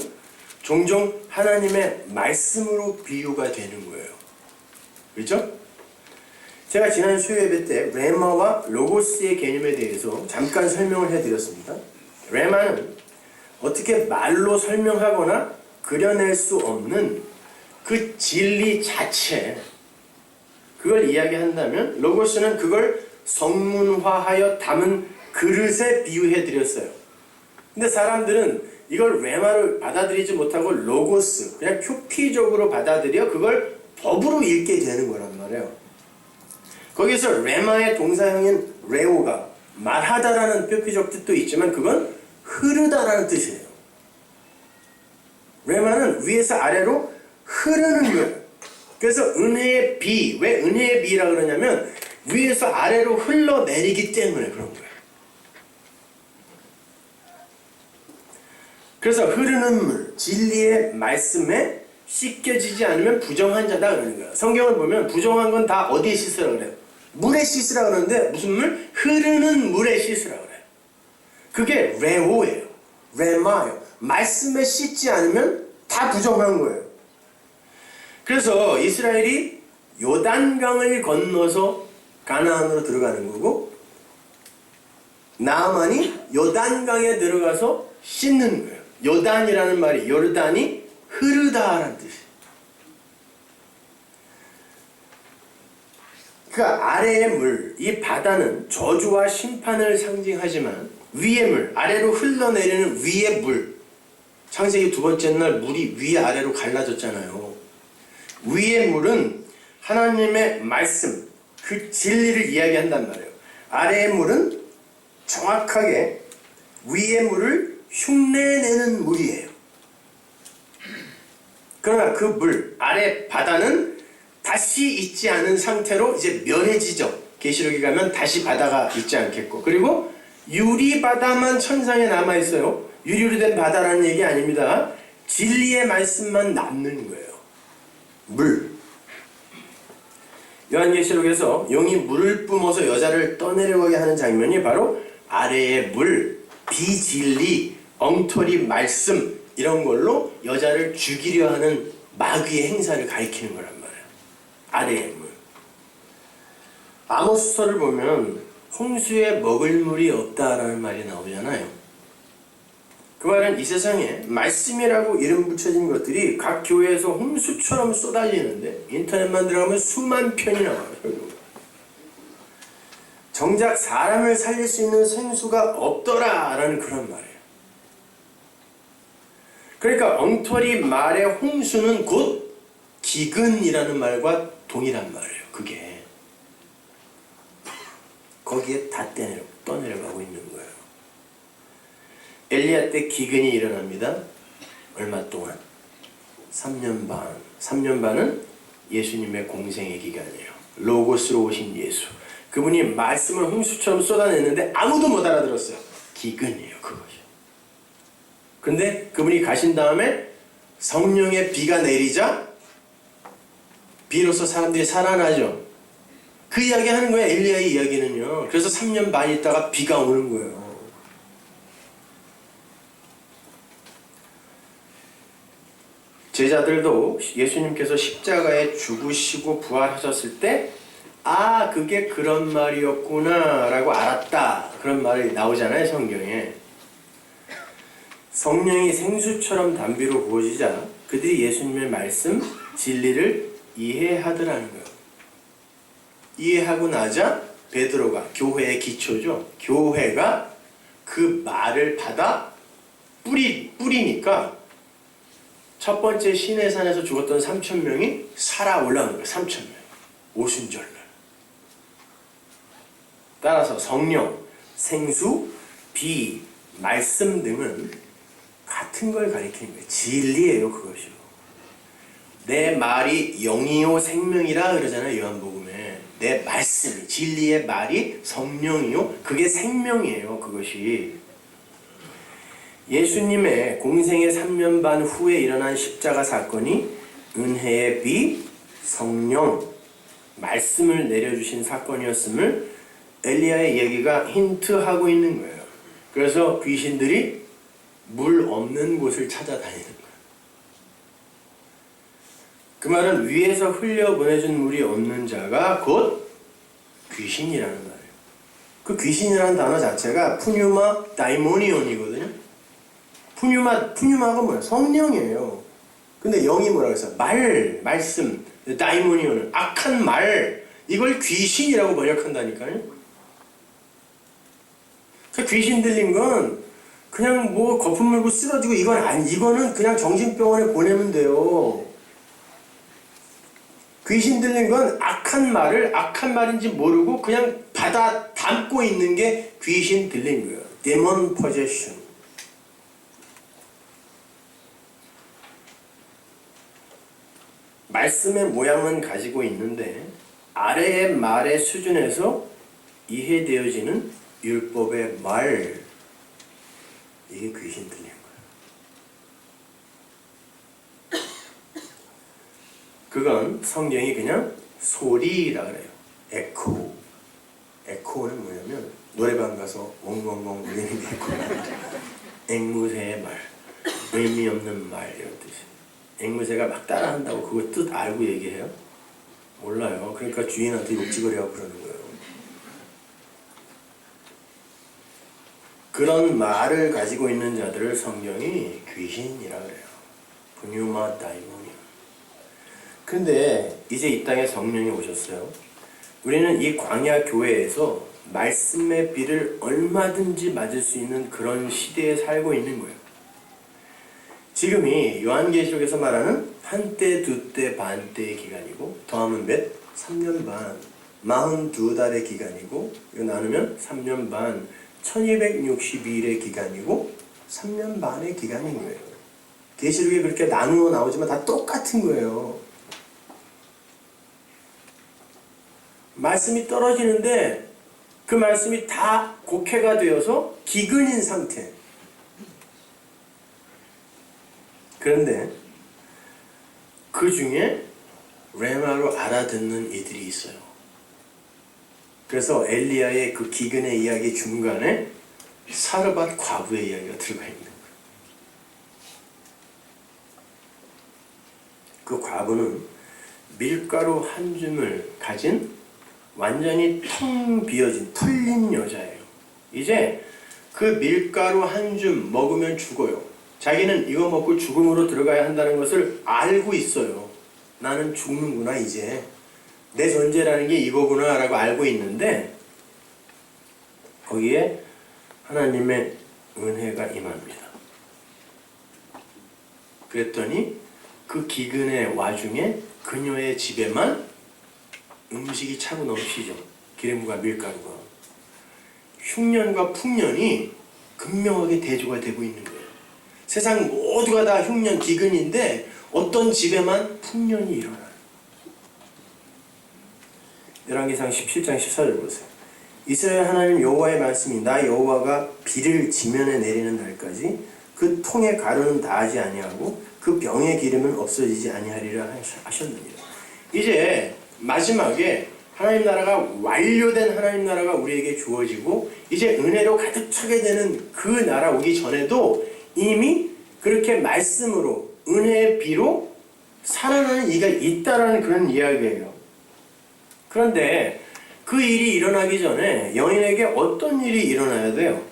종종 하나님의 말씀으로 비유가 되는 거예요. 그렇죠? 제가 지난 수요예배 때 레마와 로고스의 개념에 대해서 잠깐 설명을 해드렸습니다. 레마는 어떻게 말로 설명하거나 그려낼 수 없는 그 진리 자체, 그걸 이야기한다면 로고스는 그걸 성문화하여 담은 그릇에 비유해드렸어요. 근데 사람들은 이걸 레마를 받아들이지 못하고 로고스, 그냥 표피적으로 받아들여 그걸 법으로 읽게 되는 거란 말이에요. 거기서 레마의 동사형인 레오가 말하다라는 표피적 뜻도 있지만 그건 흐르다라는 뜻이에요. 레마는 위에서 아래로 흐르는 거예요. 그래서 은혜의 비, 왜 은혜의 비라 그러냐면 위에서 아래로 흘러내리기 때문에 그런 거예요. 그래서 흐르는 물, 진리의 말씀에 씻겨지지 않으면 부정한 자다 그러는 거예요. 성경을 보면 부정한 건 다 어디에 씻으라 그래요? 물에 씻으라 그러는데 무슨 물? 흐르는 물에 씻으라 그래요. 그게 레오예요. 레마예요. 말씀에 씻지 않으면 다 부정한 거예요. 그래서 이스라엘이 요단강을 건너서 가나안으로 들어가는 거고 나아만이 요단강에 들어가서 씻는 거예요. 요단이라는 말이 요르단이 흐르다라는 뜻이에요. 그 아래의 물, 이 바다는 저주와 심판을 상징하지만 위의 물, 아래로 흘러내리는 위의 물, 창세기 두 번째 날 물이 위아래로 갈라졌잖아요. 위의 물은 하나님의 말씀, 그 진리를 이야기한단 말이에요. 아래의 물은 정확하게 위의 물을 흉내내는 물이에요. 그러나 그 물, 아래 바다는 다시 있지 않은 상태로 이제 멸해지죠. 계시록에 가면 다시 바다가 있지 않겠고, 그리고 유리 바다만 천상에 남아 있어요. 유리로 된 바다라는 얘기 아닙니다. 진리의 말씀만 남는 거예요. 물. 요한계시록에서 용이 물을 뿜어서 여자를 떠내려가게 하는 장면이 바로 아래의 물, 비진리, 엉터리 말씀 이런 걸로 여자를 죽이려 하는 마귀의 행사를 가리키는 거란 말이에요. 아래의 물. 아모스서를 보면 홍수에 먹을 물이 없다라는 말이 나오잖아요. 그 말은 이 세상에 말씀이라고 이름 붙여진 것들이 각 교회에서 홍수처럼 쏟아지는데 인터넷만 들어가면 수만 편이 나와요. 정작 사람을 살릴 수 있는 생수가 없더라라는 그런 말이에요. 그러니까 엉터리 말의 홍수는 곧 기근이라는 말과 동일한 말이에요. 그게 거기에 다 떠내려가고 있는 거예요. 엘리야 때 기근이 일어납니다. 얼마 동안? 3년 반. 3년 반은 예수님의 공생의 기간이에요. 로고스로 오신 예수. 그분이 말씀을 홍수처럼 쏟아냈는데 아무도 못 알아들었어요. 기근이에요, 그것이. 근데 그분이 가신 다음에 성령의 비가 내리자 비로소 사람들이 살아나죠. 그 이야기 하는 거예요, 엘리야의 이야기는요. 그래서 3년 반 있다가 비가 오는 거예요. 제자들도 예수님께서 십자가에 죽으시고 부활하셨을 때 아, 그게 그런 말이었구나 라고 알았다. 그런 말이 나오잖아요, 성경에. 성령이 생수처럼 담비로 부어지자 그들이 예수님의 말씀, 진리를 이해하더라는 거예요. 이해하고 나자 베드로가, 교회의 기초죠. 교회가 그 말을 받아 뿌리니까 첫 번째 시내산에서 죽었던 3,000명이 살아 올라오는 거예요. 3,000명. 오순절날. 따라서 성령, 생수, 비, 말씀 등은 같은 걸 가리키는 거예요. 진리예요, 그것이요. 내 말이 영이요 생명이라 그러잖아요, 요한복음에. 내 말씀, 진리의 말이 성령이요, 그게 생명이에요, 그것이. 예수님의 공생의 3년 반 후에 일어난 십자가 사건이 은혜의 비, 성령, 말씀을 내려주신 사건이었음을 엘리야의 얘기가 힌트하고 있는 거예요. 그래서 귀신들이 물 없는 곳을 찾아다니는 거예요. 그 말은 위에서 흘려보내준 물이 없는 자가 곧 귀신이라는 말이에요. 그 귀신이라는 단어 자체가 푸뉴마 다이모니온이거든요. 푸뉴마가 뭐야? 성령이에요. 근데 영이 뭐라고 했어? 말씀, 다이모니온은 악한 말, 이걸 귀신이라고 번역한다니까요. 그 귀신 들린 건 그냥 뭐 거품 물고 쓰러지고 이거는 그냥 정신병원에 보내면 돼요. 귀신 들린 건 악한 말을 악한 말인지 모르고 그냥 받아 담고 있는 게 귀신 들린 거예요. Demon possession. 말씀의 모양은 가지고 있는데 아래의 말의 수준에서 이해되어지는 율법의 말, 이게 귀신 들린 거예요. 그건 성경이 그냥 소리라 그래요. 에코. 에코는 뭐냐면 노래방 가서 웡웡웡 울리는 게 에코라. 앵무새의 말, 의미 없는 말 이런 뜻이에요. 앵무새가 막 따라한다고 그거 뜻 알고 얘기해요? 몰라요. 그러니까 주인한테 욕지거리하고 그러는 거예요. 그런 말을 가지고 있는 자들을 성경이 귀신이라 그래요. 푸뉴마 다이모니온. 근데 이제 이 땅에 성령이 오셨어요. 우리는 이 광야 교회에서 말씀의 비를 얼마든지 맞을 수 있는 그런 시대에 살고 있는 거예요. 지금이 요한계시록에서 말하는 한때, 두때, 반때의 기간이고 더하면 몇? 3년 반, 42달의 기간이고 이거 나누면 3년 반, 1262일의 기간이고 3년 반의 기간인 거예요. 계시록에 그렇게 나누어 나오지만 다 똑같은 거예요. 말씀이 떨어지는데 그 말씀이 다 곡해가 되어서 기근인 상태. 그런데 그 중에 레마로 알아듣는 이들이 있어요. 그래서 엘리야의 그 기근의 이야기 중간에 사르밧 과부의 이야기가 들어가 있는 거예요. 그 과부는 밀가루 한 줌을 가진 완전히 텅 비어진 털린 여자예요. 이제 그 밀가루 한 줌 먹으면 죽어요. 자기는 이거 먹고 죽음으로 들어가야 한다는 것을 알고 있어요. 나는 죽는구나, 이제 내 존재라는 게 이거구나 라고 알고 있는데 거기에 하나님의 은혜가 임합니다. 그랬더니 그 기근의 와중에 그녀의 집에만 음식이 차고 넘치죠. 기름과 밀가루가. 흉년과 풍년이 극명하게 대조가 되고 있는 거예요. 세상 모두가 다 흉년 기근인데 어떤 집에만 풍년이 일어나요. 열왕기상 17장 14절 보세요. 이스라엘 하나님 여호와의 말씀이 나 여호와가 비를 지면에 내리는 날까지 그 통의 가루는 다하지 아니하고 그 병의 기름은 없어지지 아니하리라 하셨느니라. 이제 마지막에 하나님 나라가 완료된 하나님 나라가 우리에게 주어지고 이제 은혜로 가득 차게 되는 그 나라 오기 전에도 이미 그렇게 말씀으로 은혜의 비로 살아나는 이가 있다라는 그런 이야기예요. 그런데 그 일이 일어나기 전에 여인에게 어떤 일이 일어나야 돼요?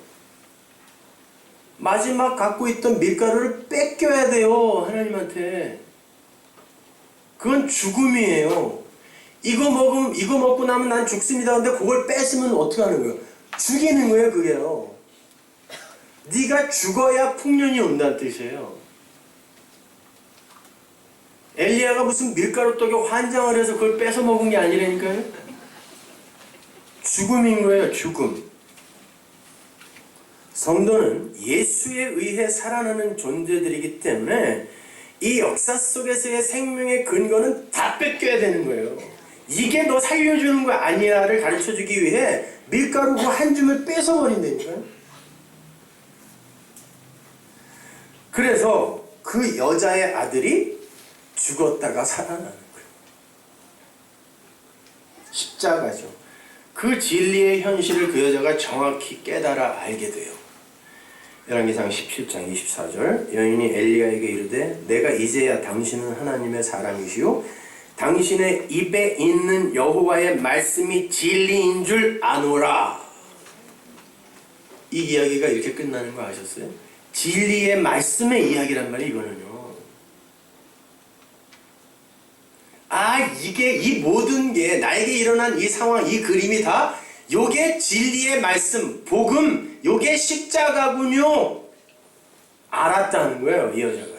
마지막 갖고 있던 밀가루를 뺏겨야 돼요, 하나님한테. 그건 죽음이에요. 이거 먹고 나면 난 죽습니다. 근데 그걸 뺏으면 어떻게 하는 거예요? 죽이는 거예요, 그게요. 네가 죽어야 풍년이 온다는 뜻이에요. 엘리야가 무슨 밀가루 떡에 환장을 해서 그걸 뺏어 먹은 게 아니라니까요. 죽음인 거예요, 죽음. 성도는 예수에 의해 살아나는 존재들이기 때문에 이 역사 속에서의 생명의 근거는 다 뺏겨야 되는 거예요. 이게 너 살려주는 거 아니야를 가르쳐주기 위해 밀가루 그 한 줌을 뺏어버린다니까요. 그래서 그 여자의 아들이 죽었다가 살아나는 거예요. 십자가죠. 그 진리의 현실을 그 여자가 정확히 깨달아 알게 돼요. 열왕기상 17장 24절 여인이 엘리야에게 이르되 내가 이제야 당신은 하나님의 사람이시오 당신의 입에 있는 여호와의 말씀이 진리인 줄 아노라. 이 이야기가 이렇게 끝나는 거 아셨어요? 진리의 말씀의 이야기란 말이에요. 이거는요. 이게 이 모든 게 나에게 일어난 이 상황, 이 그림이 다 요게 진리의 말씀, 복음, 요게 십자가군요. 알았다는 거예요, 이 여자가요.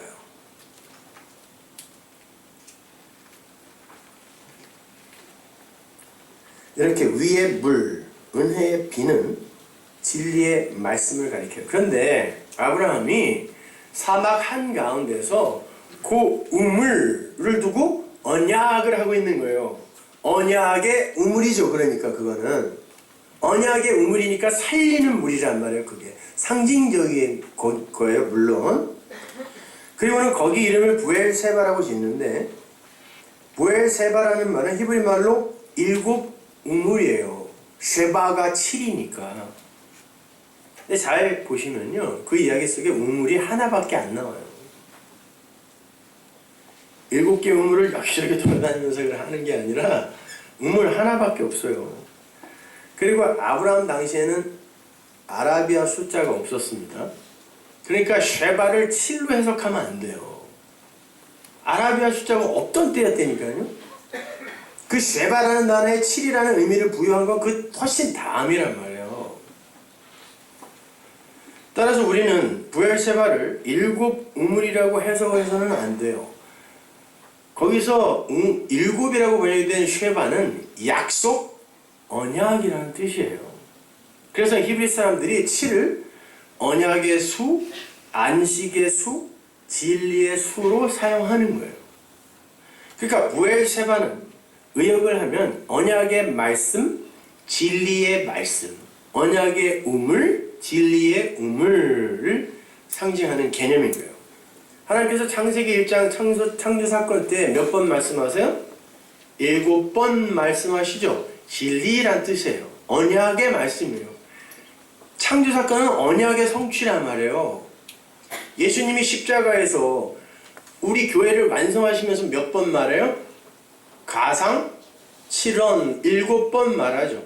이렇게 위의 물, 은혜의 비는 진리의 말씀을 가리켜요. 그런데 아브라함이 사막 한가운데서 그 우물을 두고 언약을 하고 있는 거예요. 언약의 우물이죠. 그러니까 그거는 언약의 우물이니까 살리는 물이란 말이에요. 그게 상징적인 거예요, 물론. 그리고는 거기 이름을 부엘세바라고 짓는데 부엘세바라는 말은 히브리 말로 7 우물이에요. 쉐바가 7이니까. 근데 잘 보시면요, 그 이야기 속에 우물이 하나밖에 안 나와요. 7개 우물을 여기저기 돌아다니면서 하는 게 아니라 우물 하나밖에 없어요. 그리고 아브라함 당시에는 아라비아 숫자가 없었습니다. 그러니까 쉐바를 7로 해석하면 안 돼요. 아라비아 숫자가 없던 때였다니까요. 그 쉐바라는 단어에 7이라는 의미를 부여한 건 그 훨씬 다음이란 말이에요. 따라서 우리는 부엘세바를 7 우물이라고 해석해서는 안 돼요. 거기서 7이라고 번역된 쉐바는 약속, 언약이라는 뜻이에요. 그래서 히브리 사람들이 7을 언약의 수, 안식의 수, 진리의 수로 사용하는 거예요. 그러니까 부엘세바는 의역을 하면 언약의 말씀, 진리의 말씀, 언약의 우물, 진리의 우물을 상징하는 개념인 거예요. 하나님께서 창세기 1장 창조 사건 때 몇 번 말씀하세요? 7번 말씀하시죠. 진리란 뜻이에요. 언약의 말씀이에요. 창조 사건은 언약의 성취란 말이에요. 예수님이 십자가에서 우리 교회를 완성하시면서 몇 번 말해요? 가상 7원 7번 말하죠.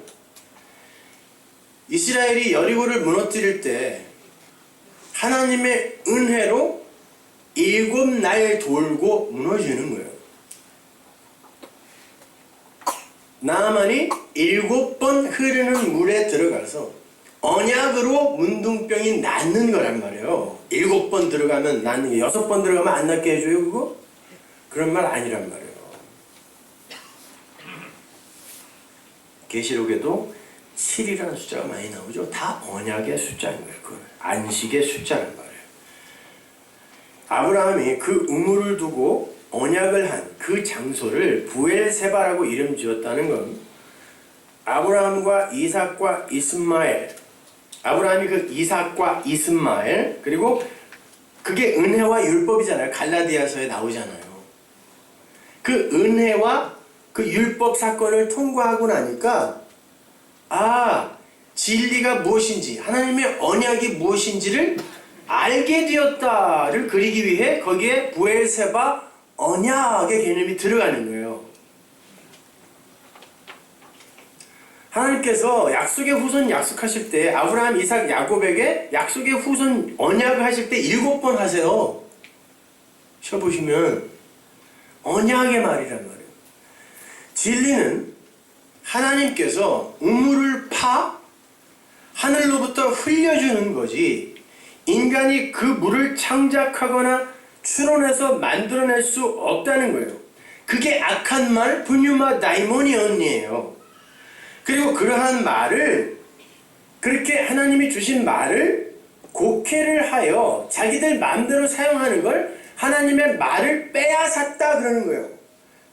이스라엘이 여리고를 무너뜨릴 때 하나님의 은혜로 7날 돌고 무너지는 거예요. 나아만이 7번 흐르는 물에 들어가서 언약으로 문둥병이 낫는 거란 말이에요. 7번 들어가면 낫는 게 6번 들어가면 안 낫게 해줘요 그거? 그런 말 아니란 말이에요. 계시록에도 7이라는 숫자가 많이 나오죠. 다 언약의 숫자인 거예요. 그 안식의 숫자란 말이에요. 아브라함이 그 우물을 두고 언약을 한 그 장소를 부엘세바라고 이름 지었다는 건 아브라함과 이삭과 이스마엘, 아브라함이 그 이삭과 이스마엘, 그리고 그게 은혜와 율법이잖아요. 갈라디아서에 나오잖아요. 그 은혜와 그 율법 사건을 통과하고 나니까 진리가 무엇인지, 하나님의 언약이 무엇인지를 알게 되었다를 그리기 위해 거기에 부엘세바 언약의 개념이 들어가는 거예요. 하나님께서 약속의 후손 약속하실 때 아브라함, 이삭, 야곱에게 약속의 후손 언약을 하실 때 7번 하세요. 쳐보시면 언약의 말이란 말이에요. 진리는 하나님께서 우물을 파 하늘로부터 흘려주는 거지 인간이 그 물을 창작하거나 추론해서 만들어낼 수 없다는 거예요. 그게 악한 말, 분유마 다이모니언이에요. 그리고 그러한 말을, 그렇게 하나님이 주신 말을 곡해를 하여 자기들 마음대로 사용하는 걸 하나님의 말을 빼앗았다 그러는 거예요.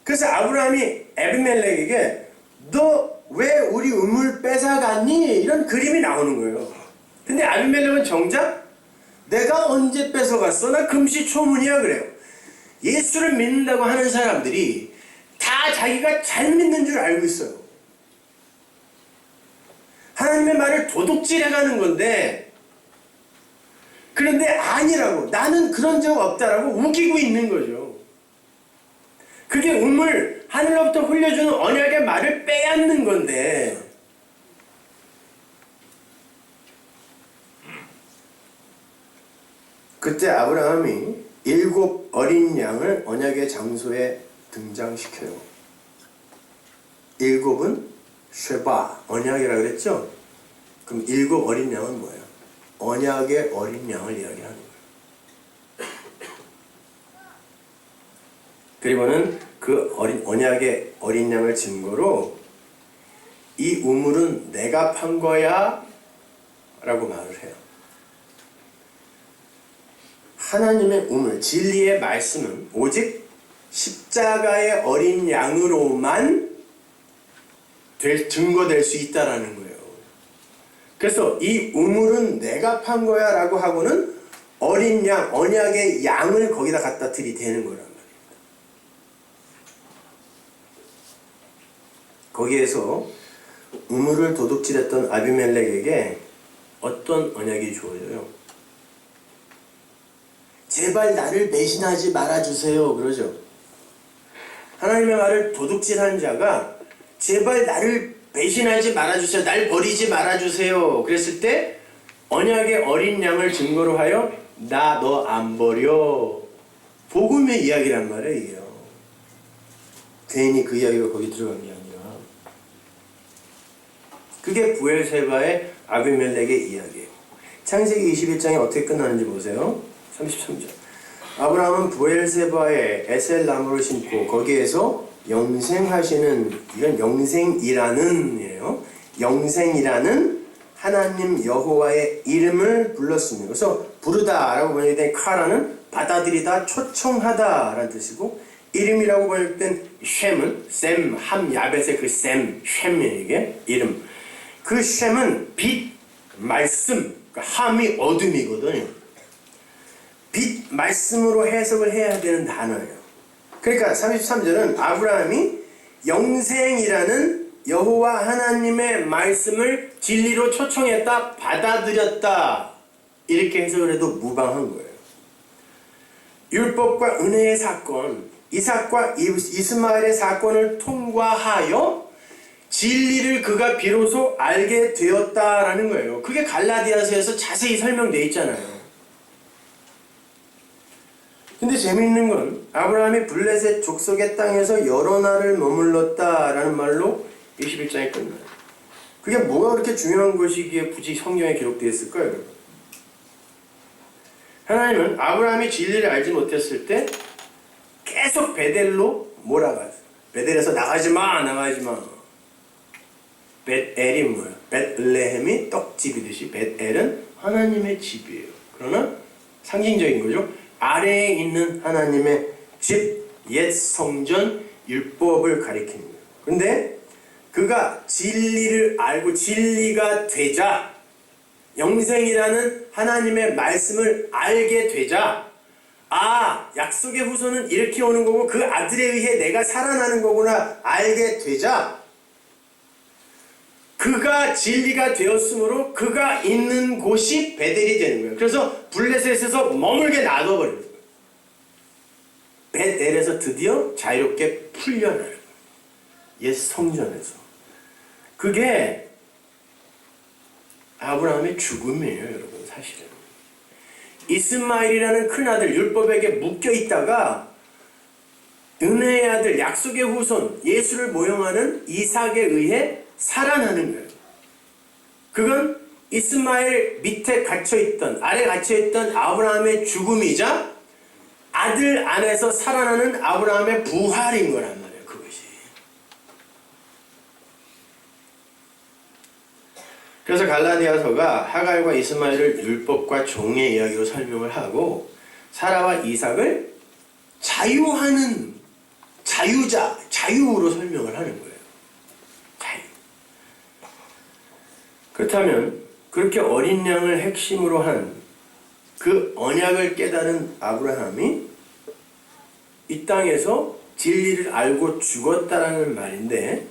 그래서 아브라함이 에비멜렉에게 너 왜 우리 우물 뺏어갔니? 이런 그림이 나오는 거예요. 근데 아비멜렉은 정작 내가 언제 뺏어갔어? 나 금시초문이야 그래요. 예수를 믿는다고 하는 사람들이 다 자기가 잘 믿는 줄 알고 있어요. 하나님의 말을 도둑질해가는 건데, 그런데 아니라고, 나는 그런 적 없다라고 우기고 있는 거죠. 그게 우물, 하늘로부터 흘려주는 언약의 말을 빼앗는 건데, 그때 아브라함이 7 어린 양을 언약의 장소에 등장시켜요. 7은 쉐바, 언약이라 그랬죠? 그럼 7 어린 양은 뭐예요? 언약의 어린 양을 이야기하는 거예요. 그리고는 그 언약의 어린 양을 증거로 이 우물은 내가 판 거야 라고 말을 해요. 하나님의 우물, 진리의 말씀은 오직 십자가의 어린 양으로만 증거될 수 있다라는 거예요. 그래서 이 우물은 내가 판 거야 라고 하고는 어린 양, 언약의 양을 거기다 갖다 들이대는 거란 말이에요. 거기에서 우물을 도둑질했던 아비멜렉에게 어떤 언약이 주어져요? 제발 나를 배신하지 말아주세요 그러죠. 하나님의 말을 도둑질한 자가 제발 나를 배신하지 말아주세요, 날 버리지 말아주세요 그랬을 때 언약의 어린 양을 증거로 하여 나 너 안 버려, 복음의 이야기란 말이에요. 괜히 그 이야기가 거기 들어간 게 아니라 그게 부엘세바의 아비멜렉의 이야기예요. 창세기 21장에 어떻게 끝나는지 보세요. 33절. 아브라함은 부엘세바에 에셀 나무를 심고 거기에서 영생하시는, 이건 영생이라는 영생이라는 하나님 여호와의 이름을 불렀습니다. 그래서 부르다 라고 번역된 카라는 받아들이다, 초청하다 라는 뜻이고, 이름이라고 번역된 셈은 셈, 함, 야벳의 그 셈, 셈이에요. 이게 이름. 그 셈은 빛, 말씀, 그러니까 함이 어둠이거든요. 빛, 말씀으로 해석을 해야 되는 단어예요. 그러니까 33절은 아브라함이 영생이라는 여호와 하나님의 말씀을 진리로 초청했다, 받아들였다, 이렇게 해석을 해도 무방한 거예요. 율법과 은혜의 사건, 이삭과 이스마엘의 사건을 통과하여 진리를 그가 비로소 알게 되었다라는 거예요. 그게 갈라디아서에서 자세히 설명되어 있잖아요. 근데 재미있는 건 아브라함이 블레셋 족속의 땅에서 여러 날을 머물렀다라는 말로 21장에 끝나요. 그게 뭐가 그렇게 중요한 것이기에 굳이 성경에 기록되어 있을까요, 여러분? 하나님은 아브라함이 진리를 알지 못했을 때 계속 베델로 몰아갔어요. 베델에서 나가지마, 나가지마. 벳엘이 뭐야? 벳레헴이 떡집이듯이 벳엘은 하나님의 집이에요. 그러나 상징적인 거죠. 아래에 있는 하나님의 집, 옛 성전, 율법을 가리키는 거예요. 근데 그가 진리를 알고 진리가 되자, 영생이라는 하나님의 말씀을 알게 되자, 아, 약속의 후손은 이렇게 오는 거고 그 아들에 의해 내가 살아나는 거구나 알게 되자, 그가 진리가 되었으므로 그가 있는 곳이 베델이 되는 거예요. 그래서 블레셋에서 머물게 놔둬버려요. 베델에서 드디어 자유롭게 풀려나는 거예요. 옛 성전에서. 그게 아브라함의 죽음이에요, 여러분. 사실은 이스마엘이라는 큰아들 율법에게 묶여있다가 은혜의 아들 약속의 후손 예수를 모형하는 이삭에 의해 살아나는 거예요. 그건 이스마엘 밑에 갇혀있던, 아래 갇혀있던 아브라함의 죽음이자 아들 안에서 살아나는 아브라함의 부활인 거란 말이에요. 그것이. 그래서 갈라디아서가 하갈과 이스마엘을 율법과 종의 이야기로 설명을 하고 사라와 이삭을 자유하는 자유자, 자유로 설명을 하는 거예요. 자유. 그렇다면 그렇게 어린 양을 핵심으로 한 그 언약을 깨달은 아브라함이 이 땅에서 진리를 알고 죽었다라는 말인데,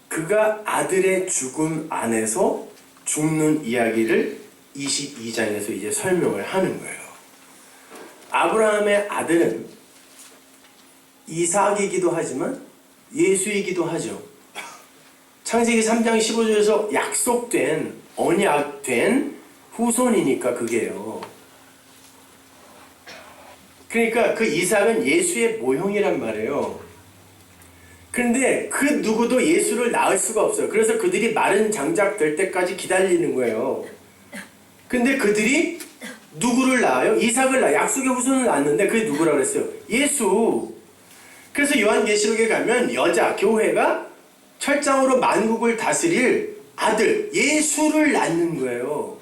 그가 아들의 죽음 안에서 죽는 이야기를 22장에서 이제 설명을 하는 거예요. 아브라함의 아들은 이삭이기도 하지만 예수이기도 하죠. 창세기 3장 15절에서 약속된, 언약된 후손이니까 그게요. 그러니까 그 이삭은 예수의 모형이란 말이에요. 그런데 그 누구도 예수를 낳을 수가 없어요. 그래서 그들이 마른 장작 될 때까지 기다리는 거예요. 근데 그들이 누구를 낳아요? 이삭을 낳아요. 약속의 후손을 낳았는데 그게 누구라고 그랬어요? 예수. 그래서 요한계시록에 가면 여자, 교회가 철장으로 만국을 다스릴 아들, 예수를 낳는 거예요.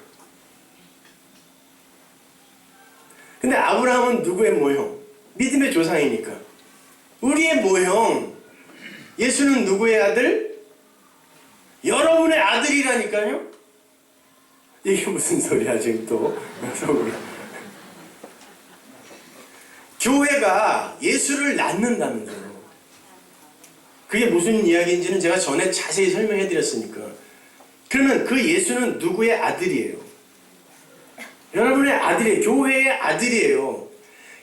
근데 아브라함은 누구의 모형? 믿음의 조상이니까. 우리의 모형. 예수는 누구의 아들? 여러분의 아들이라니까요? 이게 무슨 소리야 지금 또. 교회가 예수를 낳는다면서요. 그게 무슨 이야기인지는 제가 전에 자세히 설명해 드렸으니까. 그러면 그 예수는 누구의 아들이에요? 여러분의 아들이에요. 교회의 아들이에요.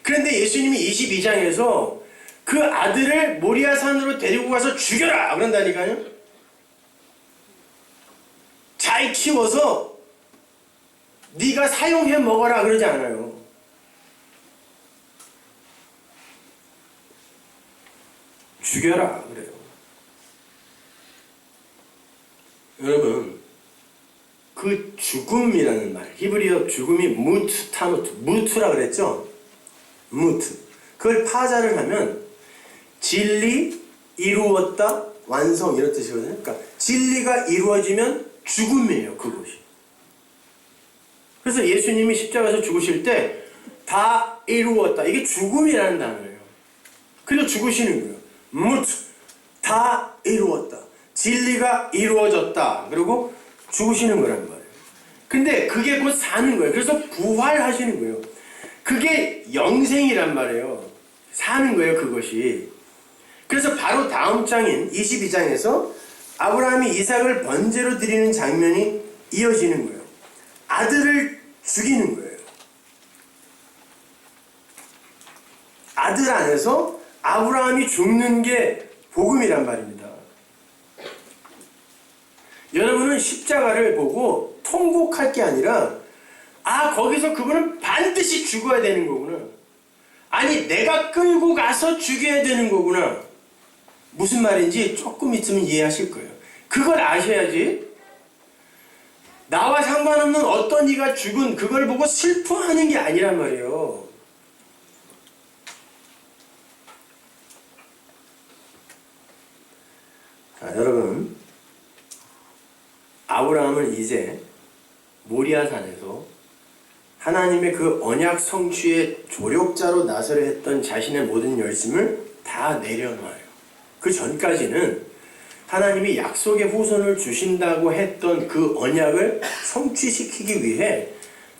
그런데 예수님이 22장에서 그 아들을 모리아산으로 데리고 가서 죽여라! 그런다니까요. 잘 키워서 네가 사용해 먹어라 그러지 않아요. 죽여라 그래요. 여러분, 그 죽음이라는 말, 히브리어 죽음이 무트, 타무트, 무트라 그랬죠? 무트. 그걸 파자를 하면 진리 이루었다, 완성 이런 뜻이거든요. 그러니까 진리가 이루어지면 죽음이에요, 그것이. 그래서 예수님이 십자가에서 죽으실 때 다 이루었다. 이게 죽음이라는 단어예요. 그래서 죽으시는 거예요. 무트, 다 이루었다. 진리가 이루어졌다. 그리고 죽으시는 거란 말이에요. 근데 그게 곧 사는 거예요. 그래서 부활하시는 거예요. 그게 영생이란 말이에요. 사는 거예요, 그것이. 그래서 바로 다음 장인 22장에서 아브라함이 이삭을 번제로 드리는 장면이 이어지는 거예요. 아들을 죽이는 거예요. 아들 안에서 아브라함이 죽는 게 복음이란 말입니다. 여러분은 십자가를 보고 통곡할 게 아니라 거기서 그분은 반드시 죽어야 되는 거구나. 아니 내가 끌고 가서 죽여야 되는 거구나. 무슨 말인지 조금 있으면 이해하실 거예요. 그걸 아셔야지 나와 상관없는 어떤 이가 죽은 그걸 보고 슬퍼하는 게 아니란 말이에요. 자, 여러분, 아브라함은 이제 모리아산에서 하나님의 그 언약 성취의 조력자로 나서려 했던 자신의 모든 열심을 다 내려놔요. 그 전까지는 하나님이 약속의 후손을 주신다고 했던 그 언약을 성취시키기 위해,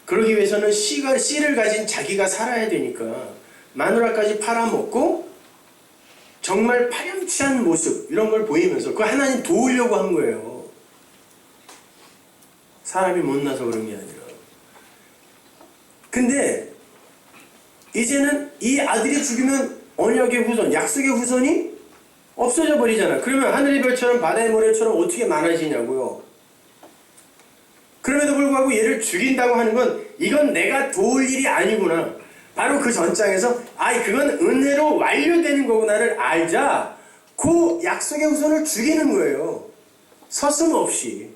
그러기 위해서는 씨를 가진 자기가 살아야 되니까 마누라까지 팔아먹고 정말 파렴치한 모습 이런 걸 보이면서 그 하나님 도우려고 한 거예요. 사람이 못나서 그런 게 아니라. 근데 이제는 이 아들이 죽으면 언약의 후손, 약속의 후손이 없어져 버리잖아. 그러면 하늘의 별처럼 바다의 모래처럼 어떻게 많아지냐고요. 그럼에도 불구하고 얘를 죽인다고 하는 건 이건 내가 도울 일이 아니구나. 바로 그 전장에서 그건 은혜로 완료되는 거구나를 알자 그 약속의 후손을 죽이는 거예요. 서슴없이.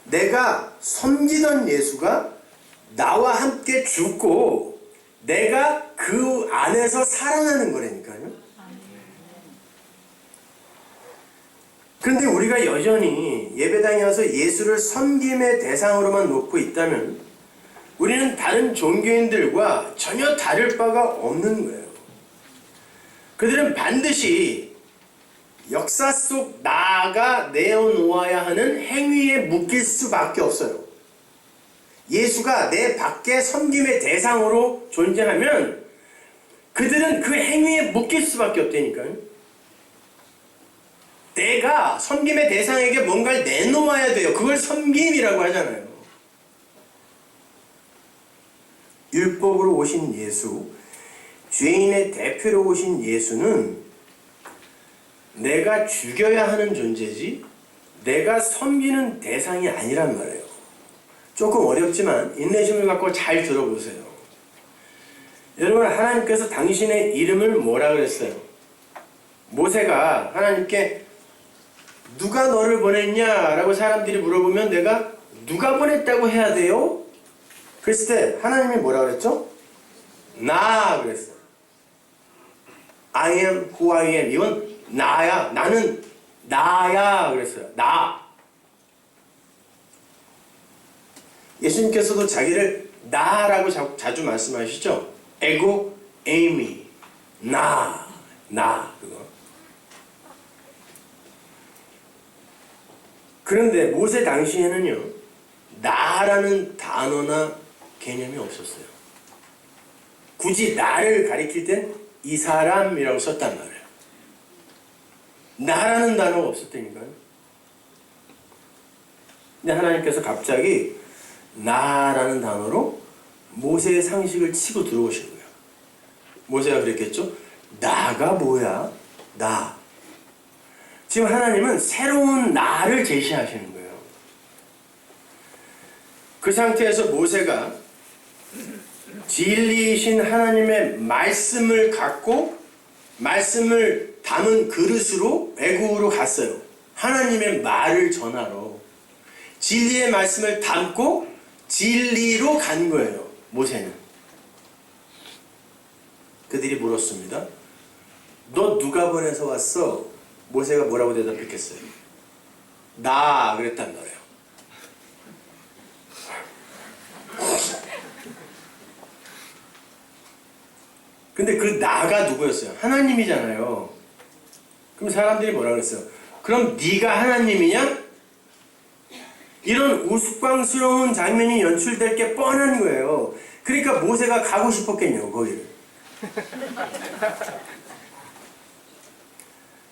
내가 섬기던 예수가 나와 함께 죽고 내가 그 안에서 살아나는 거라니까요. 그런데 우리가 여전히 예배당에 와서 예수를 섬김의 대상으로만 놓고 있다면 우리는 다른 종교인들과 전혀 다를 바가 없는 거예요. 그들은 반드시 역사 속 나가 내어놓아야 하는 행위에 묶일 수밖에 없어요. 예수가 내 밖에 섬김의 대상으로 존재하면 그들은 그 행위에 묶일 수밖에 없다니까요. 내가 섬김의 대상에게 뭔가를 내놓아야 돼요. 그걸 섬김이라고 하잖아요. 율법으로 오신 예수, 죄인의 대표로 오신 예수는 내가 죽여야 하는 존재지 내가 섬기는 대상이 아니란 말이에요. 조금 어렵지만 인내심을 갖고 잘 들어보세요. 여러분, 하나님께서 당신의 이름을 뭐라 그랬어요? 모세가 하나님께 누가 너를 보냈냐? 라고 사람들이 물어보면 내가 누가 보냈다고 해야 돼요? 그랬을 때 하나님이 뭐라 그랬죠? 나 그랬어요. I am who I am. 이건 나야. 나는 나야 그랬어요. 나. 예수님께서도 자기를 나라고 자주 말씀하시죠. 에고 에이미. 나. 그거. 그런데 모세 당시에는요, 나라는 단어나 개념이 없었어요. 굳이 나를 가리킬 땐 이 사람이라고 썼단 말이에요. 나라는 단어가 없었다니까요. 근데 하나님께서 갑자기 나라는 단어로 모세의 상식을 치고 들어오신 거예요. 모세가 그랬겠죠? 나가 뭐야? 나. 지금 하나님은 새로운 나를 제시하시는 거예요. 그 상태에서 모세가 진리이신 하나님의 말씀을 갖고 말씀을 담은 그릇으로 애굽으로 갔어요. 하나님의 말을 전하러. 진리의 말씀을 담고 진리로 간 거예요. 모세는. 그들이 물었습니다. 너 누가 보내서 왔어? 모세가 뭐라고 대답했겠어요? 나 그랬단 말이에요. 근데 그 나가 누구였어요? 하나님이잖아요. 그럼 사람들이 뭐라 그랬어요? 그럼 네가 하나님이냐? 이런 우스꽝스러운 장면이 연출될 게 뻔한 거예요. 그러니까 모세가 가고 싶었겠냐고 거기를.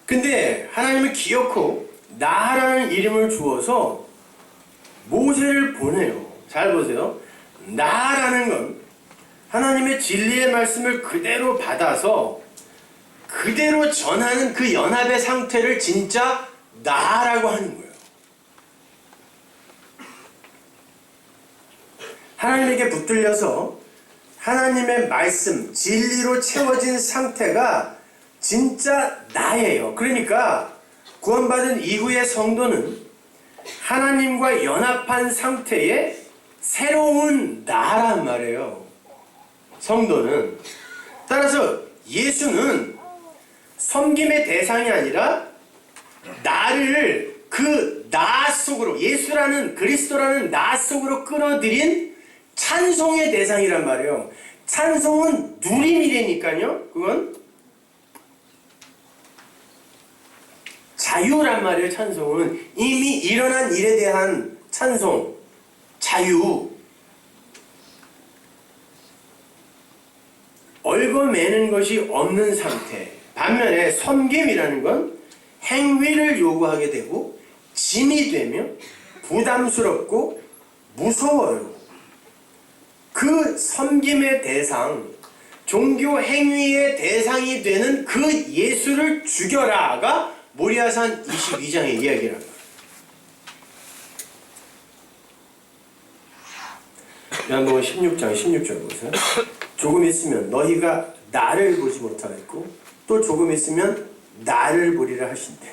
근데 하나님은 기어코 나라는 이름을 주어서 모세를 보내요. 잘 보세요. 나라는 건 하나님의 진리의 말씀을 그대로 받아서 그대로 전하는 그 연합의 상태를 진짜 나라고 하는 거예요. 하나님에게 붙들려서 하나님의 말씀, 진리로 채워진 상태가 진짜 나예요. 그러니까 구원받은 이후의 성도는 하나님과 연합한 상태의 새로운 나란 말이에요. 성도는. 따라서 예수는 섬김의 대상이 아니라 나를 그 나 속으로, 예수라는 그리스도라는 나 속으로 끌어들인 찬송의 대상이란 말이에요. 찬송은 누림이라니까요. 그건 자유란 말이에요. 찬송은 이미 일어난 일에 대한 찬송, 자유. 얽어매는 것이 없는 상태. 반면에 섬김이라는 건 행위를 요구하게 되고 짐이 되며 부담스럽고 무서워요. 그 섬김의 대상, 종교 행위의 대상이 되는 그 예수를 죽여라가 모리아산 22장의 이야기랍니다. 요한복음 16장 16절 보세요. 조금 있으면 너희가 나를 보지 못하겠고 또 조금 있으면 나를 보리라 하신대.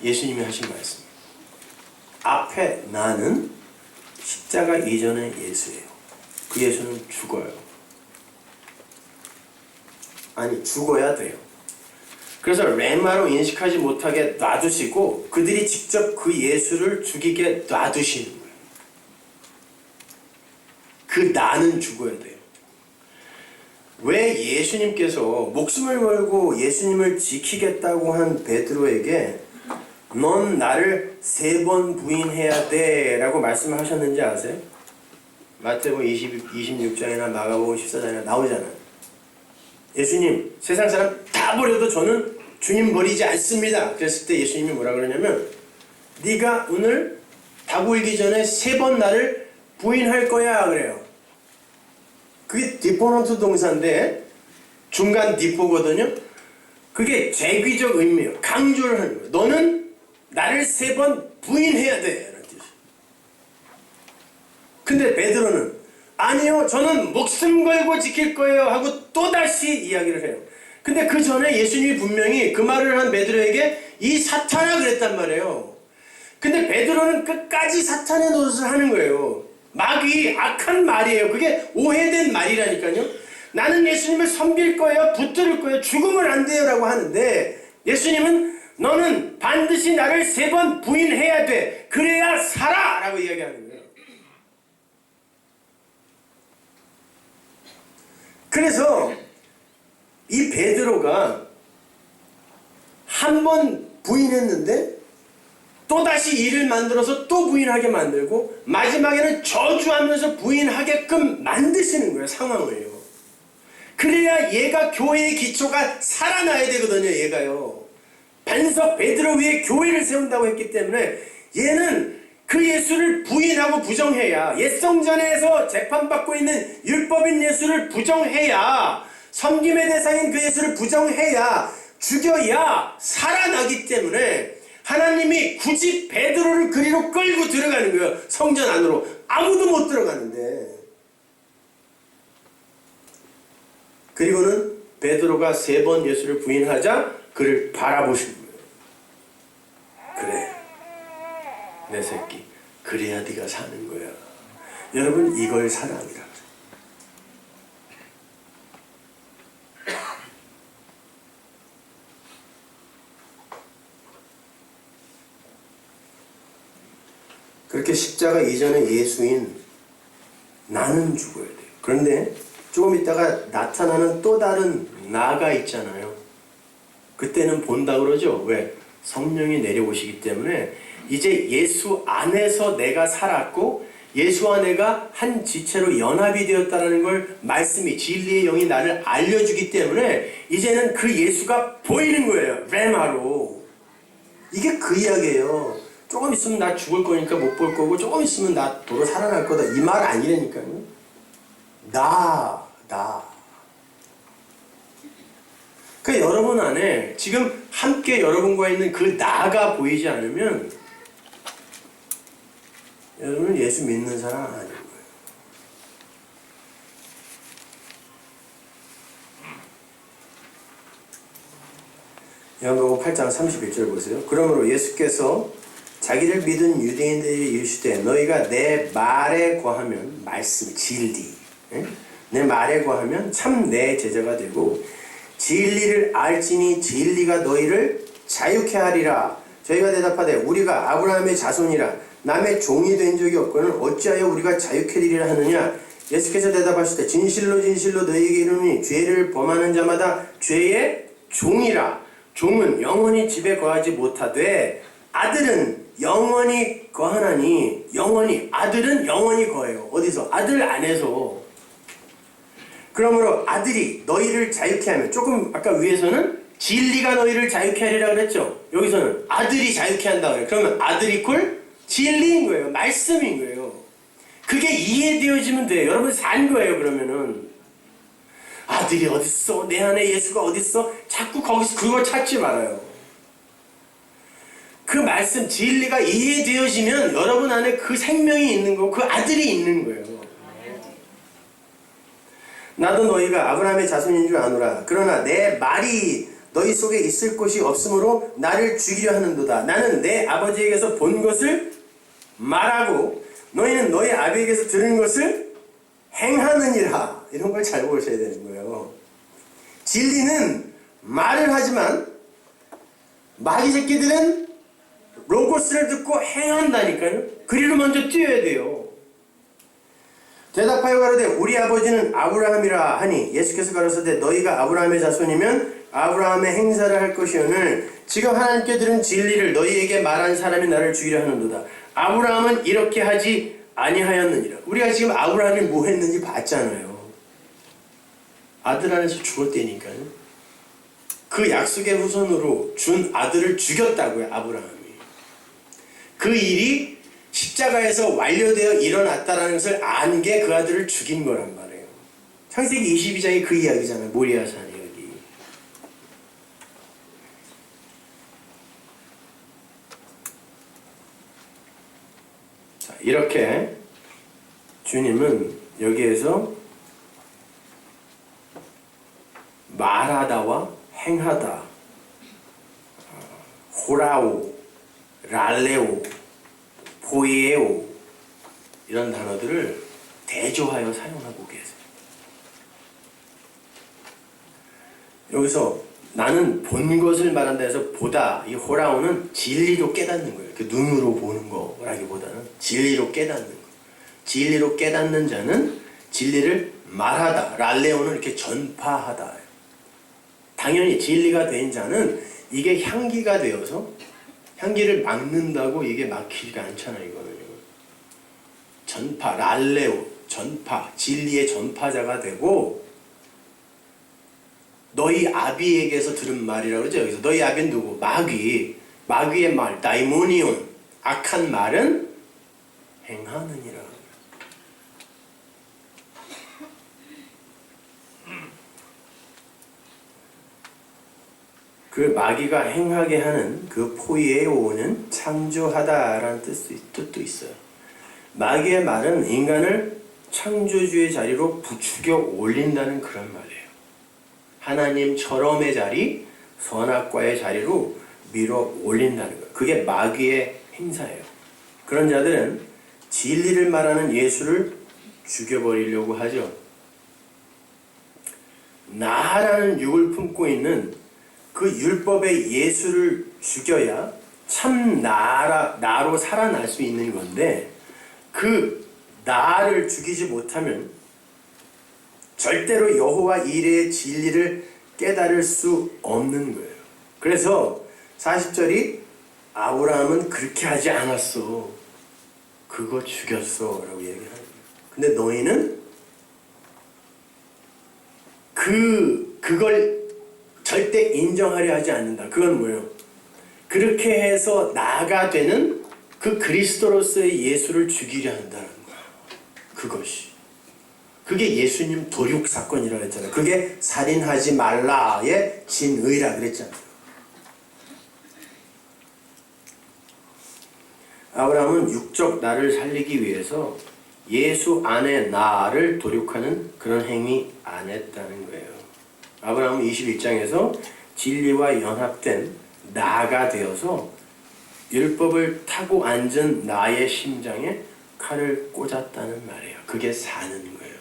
예수님이 하신 말씀. 앞에 나는 십자가 이전의 예수예요. 그 예수는 죽어요. 아니 죽어야 돼요. 그래서 레마로 인식하지 못하게 놔두시고 그들이 직접 그 예수를 죽이게 놔두시는 거예요. 그 나는 죽어야 돼요. 왜 예수님께서 목숨을 걸고 예수님을 지키겠다고 한 베드로에게 넌 나를 3번 부인해야 돼 라고 말씀을 하셨는지 아세요? 마태복음 26장이나 마가복음 14장이나 나오잖아요. 예수님, 세상 사람 다 버려도 저는 주님 버리지 않습니다. 그랬을 때 예수님이 뭐라 그러냐면 네가 오늘 밥 울기 전에 3번 나를 부인할 거야 그래요. 그게 디포넌트 동사인데 중간 디포거든요. 그게 재귀적 의미예요. 강조를 하는 거예요. 너는 나를 3번 부인해야 돼 라는 뜻이에요. 근데 베드로는 아니요 저는 목숨 걸고 지킬 거예요 하고 또다시 이야기를 해요. 근데 그 전에 예수님이 분명히 그 말을 한 베드로에게 이 사탄아 그랬단 말이에요. 근데 베드로는 끝까지 사탄의 노릇을 하는 거예요. 마귀 악한 말이에요. 그게 오해된 말이라니까요. 나는 예수님을 섬길 거예요. 붙들을 거예요. 죽으면 안 돼요 라고 하는데 예수님은 너는 반드시 나를 3번 부인해야 돼. 그래야 살아 라고 이야기하는 거예요. 그래서 이 베드로가 한 번 부인했는데 또다시 일을 만들어서 또 부인하게 만들고 마지막에는 저주하면서 부인하게끔 만드시는 거예요. 상황을요. 그래야 얘가 교회의 기초가 살아나야 되거든요. 얘가요. 반석 베드로 위에 교회를 세운다고 했기 때문에 얘는 그 예수를 부인하고 부정해야 옛 성전에서 재판받고 있는 율법인 예수를 부정해야 섬김의 대상인 그 예수를 부정해야 죽여야 살아나기 때문에 하나님이 굳이 베드로를 그리로 끌고 들어가는 거예요. 성전 안으로. 아무도 못 들어가는데. 그리고는 베드로가 3번 예수를 부인하자 그를 바라보신 거예요. 그래. 내 새끼. 그래야 네가 사는 거야. 여러분 이걸 사랑이라. 그렇게 십자가 이전의 예수인 나는 죽어야 돼요. 그런데 조금 있다가 나타나는 또 다른 나가 있잖아요. 그때는 본다 그러죠. 왜? 성령이 내려오시기 때문에 이제 예수 안에서 내가 살았고 예수와 내가 한 지체로 연합이 되었다는 걸 말씀이 진리의 영이 나를 알려주기 때문에 이제는 그 예수가 보이는 거예요. 레마로. 이게 그 이야기예요. 조금 있으면 나 죽을 거니까 못 볼 거고 조금 있으면 나 도로 살아날 거다. 이 말 아니라니까요. 나. 그 여러분 안에 지금 함께 여러분과 있는 그 나가 보이지 않으면 여러분은 예수 믿는 사람 아닌 거예요. 요한복음 8장 31절 보세요. 그러므로 예수께서 자기를 믿은 유대인들이 이르시되 너희가 내 말에 거하면 말씀 진리 내 말에 거하면 참 내 제자가 되고 진리를 알지니 진리가 너희를 자유케 하리라. 저희가 대답하되 우리가 아브라함의 자손이라 남의 종이 된 적이 없거늘 어찌하여 우리가 자유케 되리라 하느냐. 예수께서 대답하시되 진실로 진실로 너희에게 이르노니 죄를 범하는 자마다 죄의 종이라. 종은 영원히 집에 거하지 못하되 아들은 영원히 거하나니 아들은 영원히 거해요. 어디서? 아들 안에서. 그러므로 아들이 너희를 자유케 하면 조금 아까 위에서는 진리가 너희를 자유케 하리라 그랬죠. 여기서는 아들이 자유케 한다 그래요. 그러면 아들이 콜 진리인 거예요. 말씀인 거예요. 그게 이해되어지면 돼요. 여러분 산 거예요. 그러면은 아들이 어딨어? 내 안에 예수가 어딨어? 자꾸 거기서 그걸 찾지 말아요. 그 말씀 진리가 이해되어지면 여러분 안에 그 생명이 있는 거고 그 아들이 있는 거예요. 나도 너희가 아브라함의 자손인 줄 아노라. 그러나 내 말이 너희 속에 있을 곳이 없으므로 나를 죽이려 하는도다. 나는 내 아버지에게서 본 것을 말하고 너희는 너희 아비에게서 들은 것을 행하느니라. 이런 걸 잘 보셔야 되는 거예요. 진리는 말을 하지만 마귀 새끼들은 로고스를 듣고 행한다니까요. 그리로 먼저 뛰어야 돼요. 대답하여 가로되 우리 아버지는 아브라함이라 하니 예수께서 가로사대 너희가 아브라함의 자손이면 아브라함의 행사를 할 것이오늘 지금 하나님께 들은 진리를 너희에게 말한 사람이 나를 죽이려 하는도다. 아브라함은 이렇게 하지 아니하였느니라. 우리가 지금 아브라함이 뭐 했는지 봤잖아요. 아들 안에서 죽었다니까요. 그 약속의 후손으로 준 아들을 죽였다고요. 아브라함이. 그 일이 십자가에서 완료되어 일어났다는 것을 안 게 그 아들을 죽인 거란 말이에요. 창세기 22장이 그 이야기잖아요. 모리아산 이야기. 자, 이렇게 주님은 여기에서 말하다와 행하다, 호라오, 랄레오, 포이에오 이런 단어들을 대조하여 사용하고 계세요. 여기서 나는 본 것을 말한다 해서 보다, 이 호라오는 진리로 깨닫는 거예요. 그 눈으로 보는 거라기보다는 진리로 깨닫는 거. 진리로 깨닫는 자는 진리를 말하다, 랄레오는 이렇게 전파하다. 당연히 진리가 된 자는 이게 향기가 되어서 향기를 막는다고 이게 막히지가 않잖아요. 이거는 전파, 랄레오, 전파, 진리의 전파자가 되고 너희 아비에게서 들은 말이라고 그러죠. 여기서 너희 아비는 누구? 마귀의 말, 다이모니온, 악한 말은 행하느니라. 그 마귀가 행하게 하는 그 포이에오는 창조하다라는 뜻도 있어요. 마귀의 말은 인간을 창조주의 자리로 부추겨 올린다는 그런 말이에요. 하나님처럼의 자리, 선악과의 자리로 밀어 올린다는 거예요. 그게 마귀의 행사예요. 그런 자들은 진리를 말하는 예수를 죽여버리려고 하죠. 나라는 육을 품고 있는 그 율법의 예수를 죽여야 참 나로 살아날 수 있는 건데 그 나를 죽이지 못하면 절대로 여호와 이레의 진리를 깨달을 수 없는 거예요. 그래서 40절이 아브라함은 그렇게 하지 않았어. 그거 죽였어 라고 얘기하는 거예요. 근데 너희는 그걸 절대 인정하려 하지 않는다. 그건 뭐예요? 그렇게 해서 나가 되는 그 그리스도로서의 예수를 죽이려 한다는 거야. 그것이. 그게 예수님 도륙 사건이라고 했잖아요. 그게 살인하지 말라의 진의라 그랬잖아요. 아브라함은 육적 나를 살리기 위해서 예수 안에 나를 도륙하는 그런 행위 안 했다는 거예요. 아브라함은 21장에서 진리와 연합된 나가 되어서 율법을 타고 앉은 나의 심장에 칼을 꽂았다는 말이에요. 그게 사는 거예요.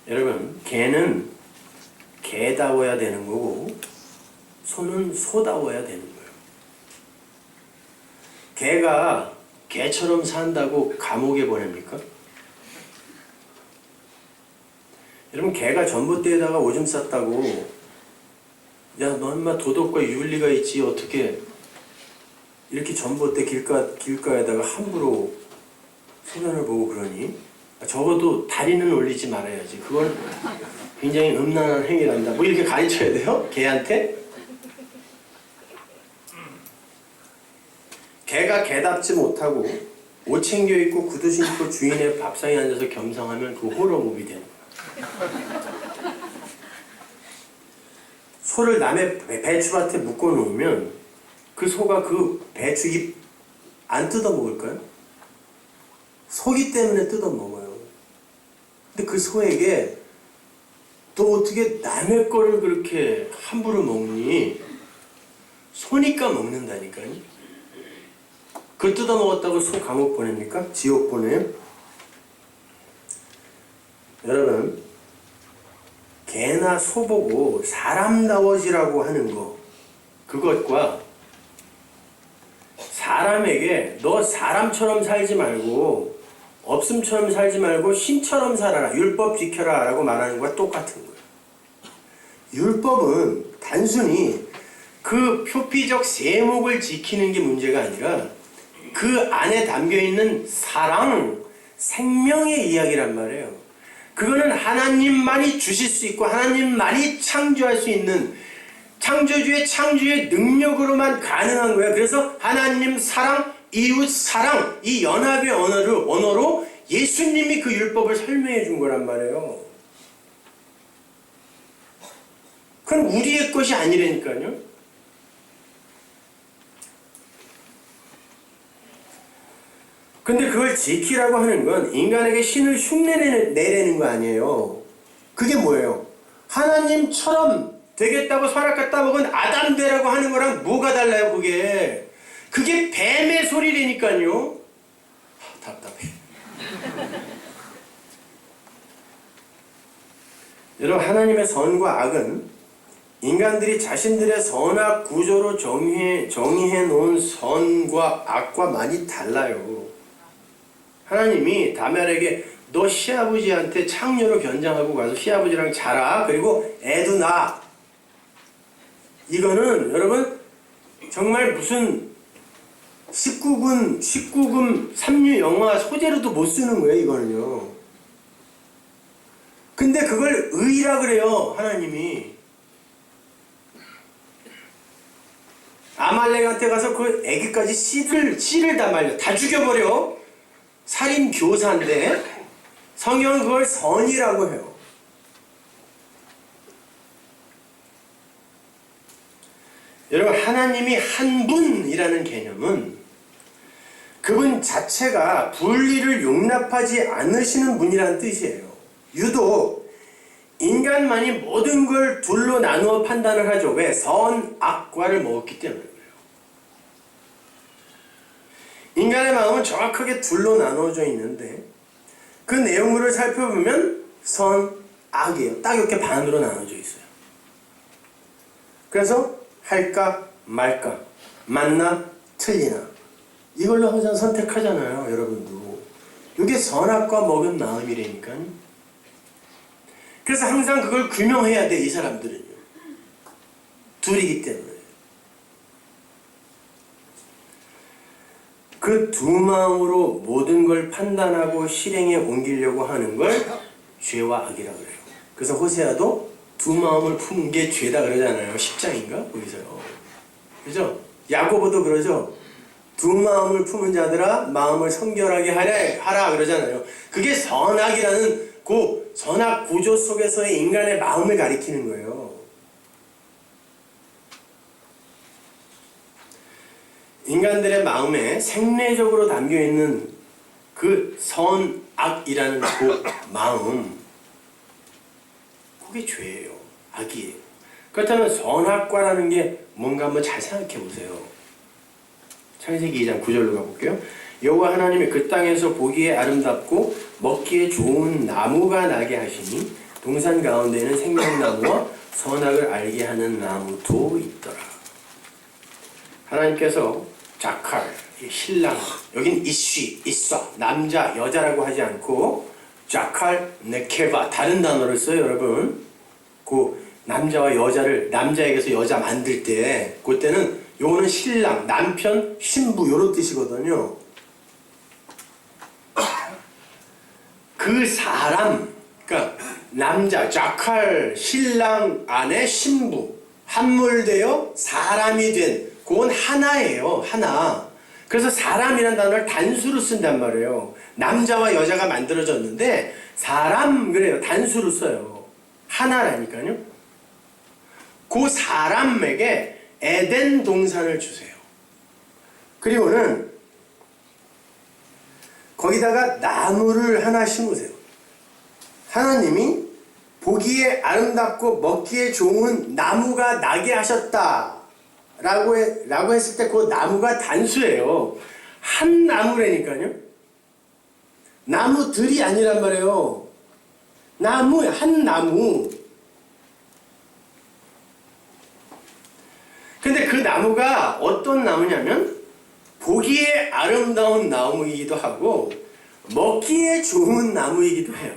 여러분, 개는 개다워야 되는 거고 소는 소다워야 되는 거예요. 개가 개처럼 산다고 감옥에 보냅니까? 여러분, 개가 전봇대에다가 오줌 쌌다고 야, 너 인마 도덕과 윤리가 있지 어떻게 이렇게 전봇대 길가에다가 함부로 소변을 보고 그러니? 적어도 다리는 올리지 말아야지. 그건 굉장히 음란한 행위란다. 뭐 이렇게 가르쳐야 돼요? 개한테? 개가 개답지 못하고 옷 챙겨 입고 구두 신고 주인의 밥상에 앉아서 겸상하면 그 호러무비 되는 거야. 소를 남의 배추밭에 묶어 놓으면 그 소가 그 배추잎 안 뜯어 먹을까요? 소기 때문에 뜯어 먹어요. 근데 그 소에게 또 어떻게 남의 거를 그렇게 함부로 먹니? 소니까 먹는다니까요. 그 뜯어 먹었다고 소 감옥 보냅니까? 지옥 보내요? 여러분, 개나 소 보고 사람다워지라고 하는 거, 그것과 사람에게 너 사람처럼 살지 말고 없음처럼 살지 말고 신처럼 살아라, 율법 지켜라 라고 말하는 것과 똑같은 거예요. 율법은 단순히 그 표피적 세목을 지키는 게 문제가 아니라 그 안에 담겨있는 사랑, 생명의 이야기란 말이에요. 그거는 하나님만이 주실 수 있고 하나님만이 창조할 수 있는 창조주의 창조의 능력으로만 가능한 거예요. 그래서 하나님 사랑, 이웃 사랑, 이 연합의 언어로 예수님이 그 율법을 설명해 준 거란 말이에요. 그건 우리의 것이 아니라니까요. 근데 그걸 지키라고 하는 건 인간에게 신을 흉내내는 거 아니에요. 그게 뭐예요? 하나님처럼 되겠다고 선악 따먹은 아담 되라고 하는 거랑 뭐가 달라요, 그게? 그게 뱀의 소리라니까요. 답답해. 여러분, 하나님의 선과 악은 인간들이 자신들의 선악 구조로 정의해 놓은 선과 악과 많이 달라요. 하나님이 다멜에게 너 시아버지한테 창녀로 변장하고 가서 시아버지랑 자라. 그리고 애도 낳아. 이거는 여러분 정말 무슨 19금 삼류 영화 소재로도 못 쓰는 거예요, 이거는요. 근데 그걸 의라 그래요, 하나님이. 아말렉한테 가서 그 애기까지 씨를 다 말려. 다 죽여버려. 살인 교사인데 성경은 그걸 선이라고 해요. 여러분, 하나님이 한 분이라는 개념은 그분 자체가 분리를 용납하지 않으시는 분이라는 뜻이에요. 유독 인간만이 모든 걸 둘로 나누어 판단을 하죠. 왜? 선, 악과를 먹었기 때문에 그래요. 인간의 마음은 정확하게 둘로 나누어져 있는데 그 내용물을 살펴보면 선, 악이에요. 딱 이렇게 반으로 나눠져 있어요. 그래서 할까 말까, 맞나 틀리나, 이걸로 항상 선택하잖아요, 여러분도. 이게 선악과 먹은 마음이라니까요. 그래서 항상 그걸 규명해야 돼, 이 사람들은요. 둘이기 때문에. 그 두 마음으로 모든 걸 판단하고 실행에 옮기려고 하는 걸 죄와 악이라고 그래요. 그래서 호세아도 두 마음을 품은 게 죄다 그러잖아요. 10장인가? 거기서요. 그죠? 야고보도 그러죠? 두 마음을 품은 자들아 마음을 성결하게 하라 그러잖아요. 그게 선악이라는 그 선악 구조 속에서의 인간의 마음을 가리키는 거예요. 인간들의 마음에 생내적으로 담겨있는 그 선악이라는 그 마음, 그게 죄예요. 악이에요. 그렇다면 선악과라는 게 뭔가 한번 잘 생각해 보세요. 창세기 2장 9절로 가볼게요. 여호와 하나님이 그 땅에서 보기에 아름답고 먹기에 좋은 나무가 나게 하시니 동산 가운데에는 생명나무와 선악을 알게 하는 나무도 있더라. 하나님께서 자칼, 신랑, 여긴 이쉬, 이쏴, 남자, 여자라고 하지 않고 자칼, 네케바, 다른 단어를 써요, 여러분. 그 남자와 여자를, 남자에게서 여자 만들 때 그때는 요거는 신랑, 남편, 신부 요런 뜻이거든요. 그 사람, 그러니까 남자, 자칼, 신랑, 아내, 신부 함몰되어 사람이 된 그건 하나예요. 하나. 그래서 사람이라는 단어를 단수로 쓴단 말이에요. 남자와 여자가 만들어졌는데 사람 그래요. 단수로 써요. 하나라니까요. 그 사람에게 에덴 동산을 주세요. 그리고는 거기다가 나무를 하나 심으세요. 하나님이 보기에 아름답고 먹기에 좋은 나무가 나게 하셨다 라고 했을 때 그 나무가 단수예요. 한 나무라니까요. 나무들이 아니란 말이에요. 나무, 한 나무. 근데 그 나무가 어떤 나무냐면 보기에 아름다운 나무이기도 하고 먹기에 좋은 나무이기도 해요.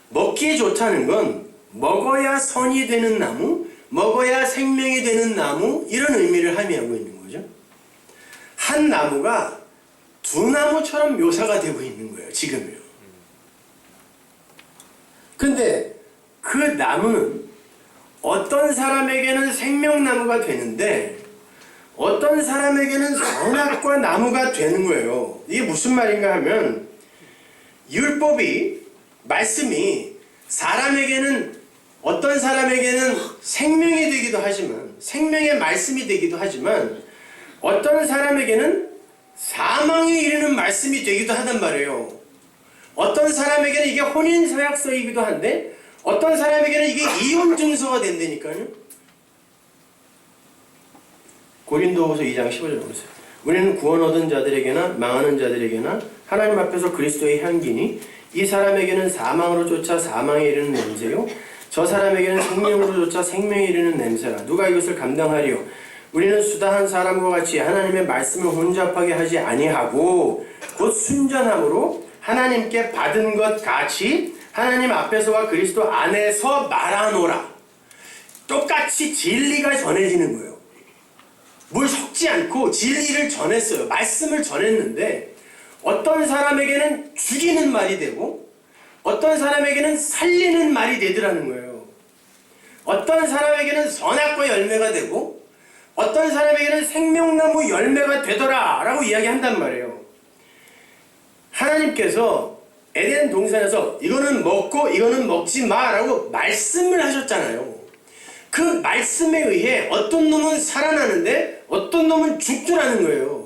먹기에 좋다는 건 먹어야 선이 되는 나무, 먹어야 생명이 되는 나무, 이런 의미를 함의하고 있는 거죠. 한 나무가 두 나무처럼 묘사가 되고 있는 거예요. 지금요. 근데 그 나무는 어떤 사람에게는 생명나무가 되는데 어떤 사람에게는 선악과 나무가 되는 거예요. 이게 무슨 말인가 하면 율법이, 말씀이 사람에게는, 어떤 사람에게는 생명이 되기도 하지만, 생명의 말씀이 되기도 하지만 어떤 사람에게는 사망에 이르는 말씀이 되기도 하단 말이에요. 어떤 사람에게는 이게 혼인서약서이기도 한데 어떤 사람에게는 이게 이혼증서가 된다니까요. 고린도후서 2장 15절 보세요. 우리는 구원 얻은 자들에게나 망하는 자들에게나 하나님 앞에서 그리스도의 향기니 이 사람에게는 사망으로 쫓아 사망에 이르는 냄새요 저 사람에게는 생명으로 쫓아 생명에 이르는 냄새라. 누가 이것을 감당하리요? 우리는 수다한 사람과 같이 하나님의 말씀을 혼잡하게 하지 아니하고 곧 순전함으로 하나님께 받은 것 같이 하나님 앞에서와 그리스도 안에서 말하노라. 똑같이 진리가 전해지는 거예요. 뭘 섞지 않고 진리를 전했어요. 말씀을 전했는데 어떤 사람에게는 죽이는 말이 되고 어떤 사람에게는 살리는 말이 되더라는 거예요. 어떤 사람에게는 선악과 열매가 되고 어떤 사람에게는 생명나무 열매가 되더라 라고 이야기한단 말이에요. 하나님께서 에덴 동산에서 이거는 먹고 이거는 먹지 마 라고 말씀을 하셨잖아요. 그 말씀에 의해 어떤 놈은 살아나는데 어떤 놈은 죽더라는 거예요.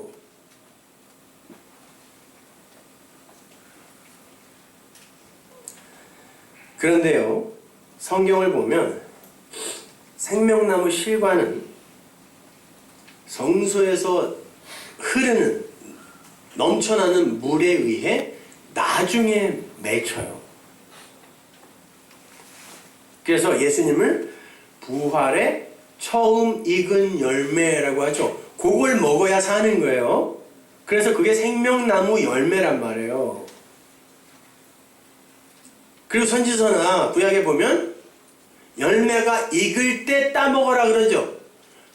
그런데요, 성경을 보면 생명나무 실과는 성소에서 흐르는 넘쳐나는 물에 의해 나중에 맺혀요. 그래서 예수님을 부활의 처음 익은 열매라고 하죠. 그걸 먹어야 사는 거예요. 그래서 그게 생명나무 열매란 말이에요. 그리고 선지서나 구약에 보면 열매가 익을 때 따먹어라 그러죠.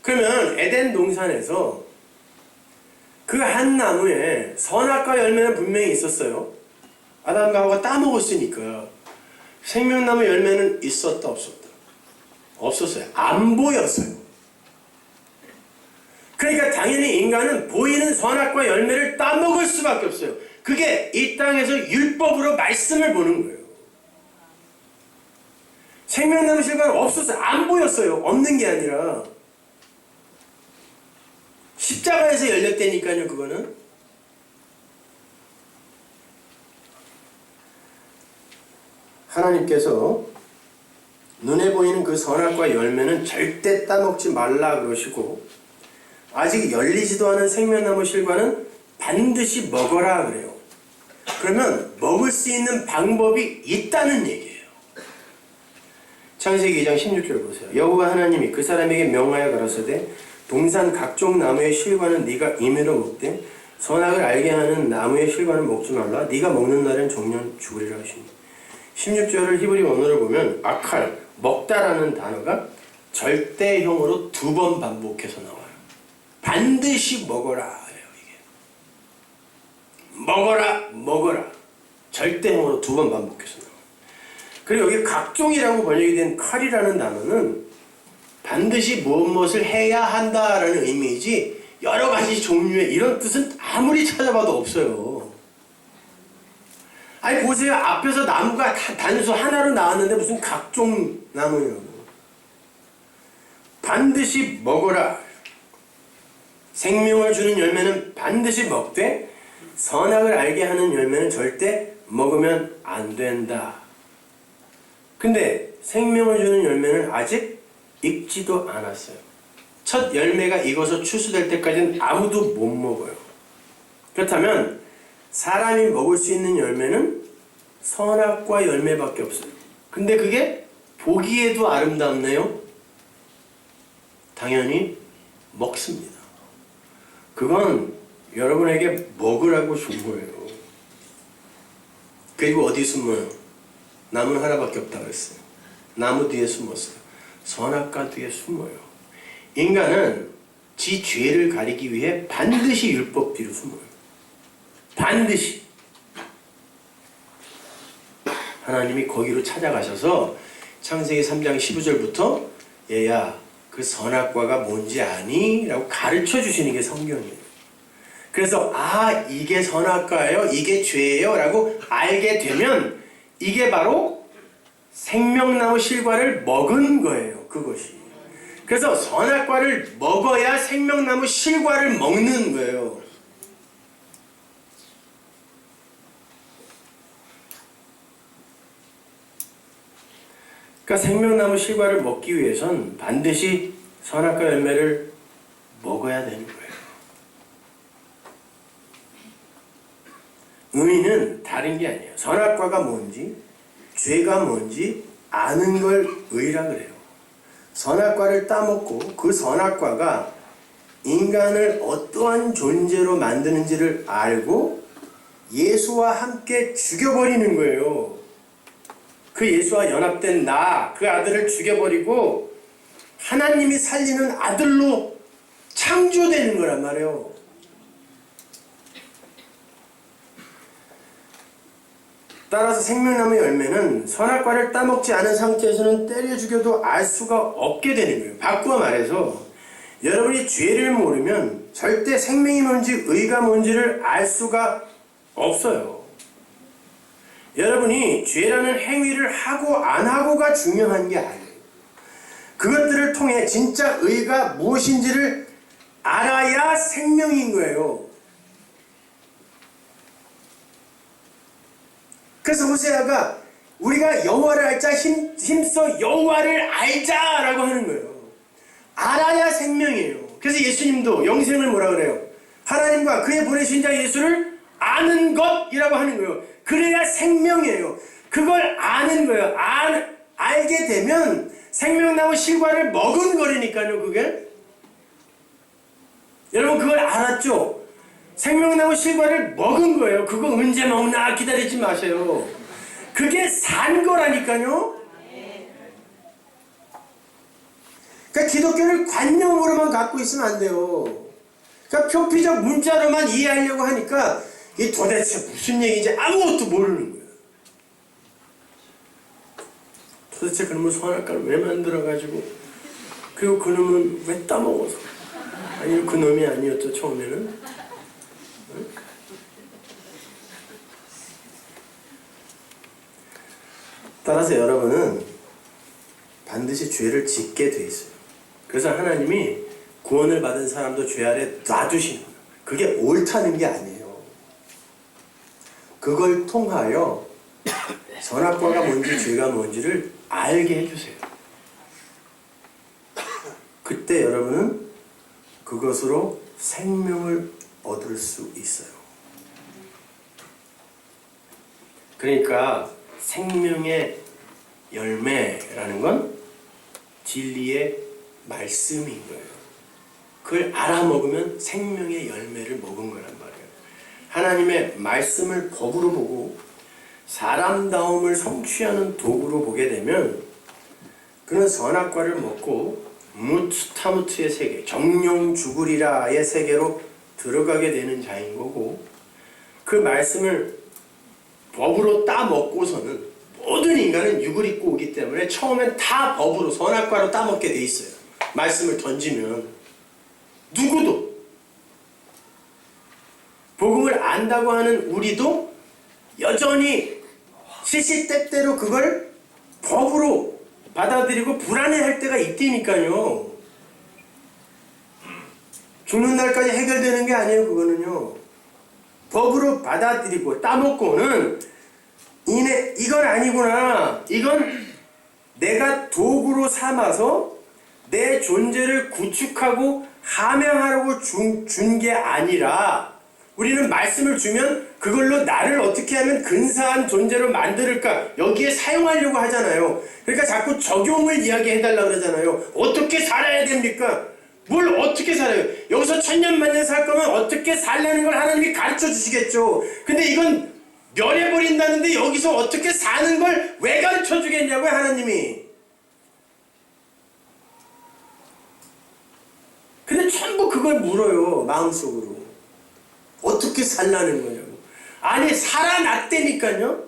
그러면 에덴 동산에서 그 한 나무에 선악과 열매는 분명히 있었어요. 아담과 하와가 따먹었으니까. 생명나무 열매는 있었다 없었다? 없었어요. 안 보였어요. 그러니까 당연히 인간은 보이는 선악과 열매를 따먹을 수밖에 없어요. 그게 이 땅에서 율법으로 말씀을 보는 거예요. 생명나무 실과는 없었어요. 안 보였어요. 없는 게 아니라 십자가에서 열렸다니까요. 그거는 하나님께서 눈에 보이는 그 선악과 열매는 절대 따먹지 말라 그러시고, 아직 열리지도 않은 생명나무 실과는 반드시 먹어라 그래요. 그러면 먹을 수 있는 방법이 있다는 얘기예요. 창세기 2장 16절 보세요. 여호와 하나님이 그 사람에게 명하여 가라사대 동산 각종 나무의 실과는 네가 임의로 먹되 선악을 알게 하는 나무의 실과는 먹지 말라. 네가 먹는 날엔 정녕 죽으리라 하시니. 16절을 히브리 원어를 보면 아칼, 먹다라는 단어가 절대형으로 2번 반복해서 나와요. 반드시 먹어라 해요. 이게 먹어라 먹어라 절대형으로 2번 반복해서 나와요. 그리고 여기 각종이라고 번역이 된 칼이라는 단어는 반드시 무엇을 해야 한다라는 의미이지 여러 가지 종류의 이런 뜻은 아무리 찾아봐도 없어요. 아니 보세요. 앞에서 나무가 다 단수 하나로 나왔는데 무슨 각종 나무냐고. 반드시 먹어라. 생명을 주는 열매는 반드시 먹되 선악을 알게 하는 열매는 절대 먹으면 안 된다. 근데 생명을 주는 열매는 아직 익지도 않았어요. 첫 열매가 익어서 추수될 때까지는 아무도 못 먹어요. 그렇다면 사람이 먹을 수 있는 열매는 선악과 열매밖에 없어요. 근데 그게 보기에도 아름답네요. 당연히 먹습니다. 그건 여러분에게 먹으라고 준 거예요. 그리고 어디 숨어요? 나무는 하나밖에 없다고 그랬어요. 나무 뒤에 숨었어요. 선악과 뒤에 숨어요. 인간은 지 죄를 가리기 위해 반드시 율법 뒤로 숨어요. 반드시. 하나님이 거기로 찾아가셔서 창세기 3장 15절부터 얘야 그 선악과가 뭔지 아니? 라고 가르쳐 주시는 게 성경이에요. 그래서 이게 선악과예요? 이게 죄예요? 라고 알게 되면 이게 바로 생명나무 실과를 먹은 거예요. 그것이. 그래서 선악과를 먹어야 생명나무 실과를 먹는 거예요. 그러니까 생명나무 실과를 먹기 위해선 반드시 선악과 열매를 먹어야 되는 거예요. 의는 다른 게 아니에요. 선악과가 뭔지, 죄가 뭔지 아는 걸 의라 그래요. 선악과를 따먹고 그 선악과가 인간을 어떠한 존재로 만드는지를 알고 예수와 함께 죽여버리는 거예요. 그 예수와 연합된 그 아들을 죽여버리고 하나님이 살리는 아들로 창조되는 거란 말이에요. 따라서 생명나무 열매는 선악과를 따먹지 않은 상태에서는 때려 죽여도 알 수가 없게 되는 거예요. 바꾸어 말해서 여러분이 죄를 모르면 절대 생명이 뭔지 의가 뭔지를 알 수가 없어요. 여러분이 죄라는 행위를 하고 안 하고가 중요한 게 아니에요. 그것들을 통해 진짜 의가 무엇인지를 알아야 생명인 거예요. 그래서 호세아가 우리가 여호와를 알자 힘써 여호와를 알자라고 하는 거예요. 알아야 생명이에요. 그래서 예수님도 영생을 뭐라 그래요? 하나님과 그의 보내신 자 예수를 아는 것이라고 하는 거예요. 그래야 생명이에요. 그걸 아는 거예요. 알게 되면 생명나무 실과를 먹은 거라니까요. 그게 여러분 그걸 알았죠? 생명나무 실과를 먹은 거예요. 그거 언제 먹나 기다리지 마세요. 그게 산 거라니까요. 그러니까 기독교를 관념으로만 갖고 있으면 안 돼요. 그러니까 표피적 문자로만 이해하려고 하니까 이게 도대체 무슨 얘기인지 아무것도 모르는 거예요. 도대체 그놈은 선악과를 왜 만들어가지고, 그리고 그놈은 왜 따먹어서, 아니 그놈이 아니었죠 처음에는. 응? 따라서 여러분은 반드시 죄를 짓게 돼 있어요. 그래서 하나님이 구원을 받은 사람도 죄 아래 놔두시는 거예요. 그게 옳다는 게 아니에요. 그걸 통하여 선악과가 뭔지 죄가 뭔지를 알게 해주세요. 그때 여러분은 그것으로 생명을 얻을 수 있어요. 그러니까 생명의 열매라는 건 진리의 말씀인 거예요. 그걸 알아먹으면 생명의 열매를 먹은 거란 말이에요. 하나님의 말씀을 법으로 보고 사람다움을 성취하는 도구로 보게 되면 그는 선악과를 먹고 무트타무트의 세계, 정령 죽으리라의 세계로 들어가게 되는 자인 거고, 그 말씀을 법으로 따먹고서는 모든 인간은 육을 입고 오기 때문에 처음엔 다 법으로 선악과로 따먹게 돼 있어요. 말씀을 던지면 누구도, 복음을 안다고 하는 우리도 여전히 시시때때로 그걸 법으로 받아들이고 불안해할 때가 있다니까요. 죽는 날까지 해결되는 게 아니에요. 그거는요, 법으로 받아들이고 따먹고는 이건 아니구나, 이건 내가 도구로 삼아서 내 존재를 구축하고 함양하려고 준 게 아니라, 우리는 말씀을 주면 그걸로 나를 어떻게 하면 근사한 존재로 만들까, 여기에 사용하려고 하잖아요. 그러니까 자꾸 적용을 이야기해달라고 그러잖아요. 어떻게 살아야 됩니까? 뭘 어떻게 살아요? 여기서 천년만년 살 거면 어떻게 살라는 걸 하나님이 가르쳐 주시겠죠. 근데 이건 멸해버린다는데 여기서 어떻게 사는 걸 왜 가르쳐 주겠냐고요, 하나님이. 근데 전부 그걸 물어요, 마음속으로. 어떻게 살라는 거냐고. 아니, 살아났다니까요.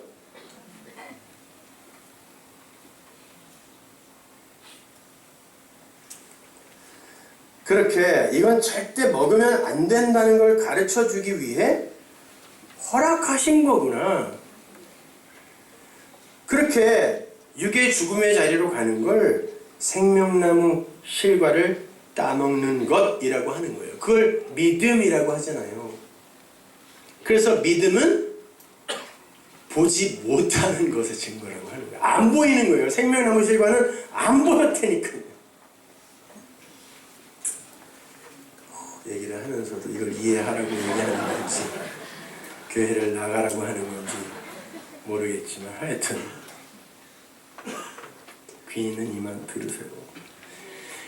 그렇게 이건 절대 먹으면 안 된다는 걸 가르쳐 주기 위해 허락하신 거구나. 그렇게 육의 죽음의 자리로 가는 걸 생명나무 실과를 따먹는 것이라고 하는 거예요. 그걸 믿음이라고 하잖아요. 그래서 믿음은 보지 못하는 것의 증거라고 하는 거예요. 안 보이는 거예요. 생명나무 실과는 안 보였다니까요. 얘기를 하면서도 이걸 이해하라고 얘기하는 건지 교회를 나가라고 하는 건지 모르겠지만 하여튼 귀 있는 이만 들으세요.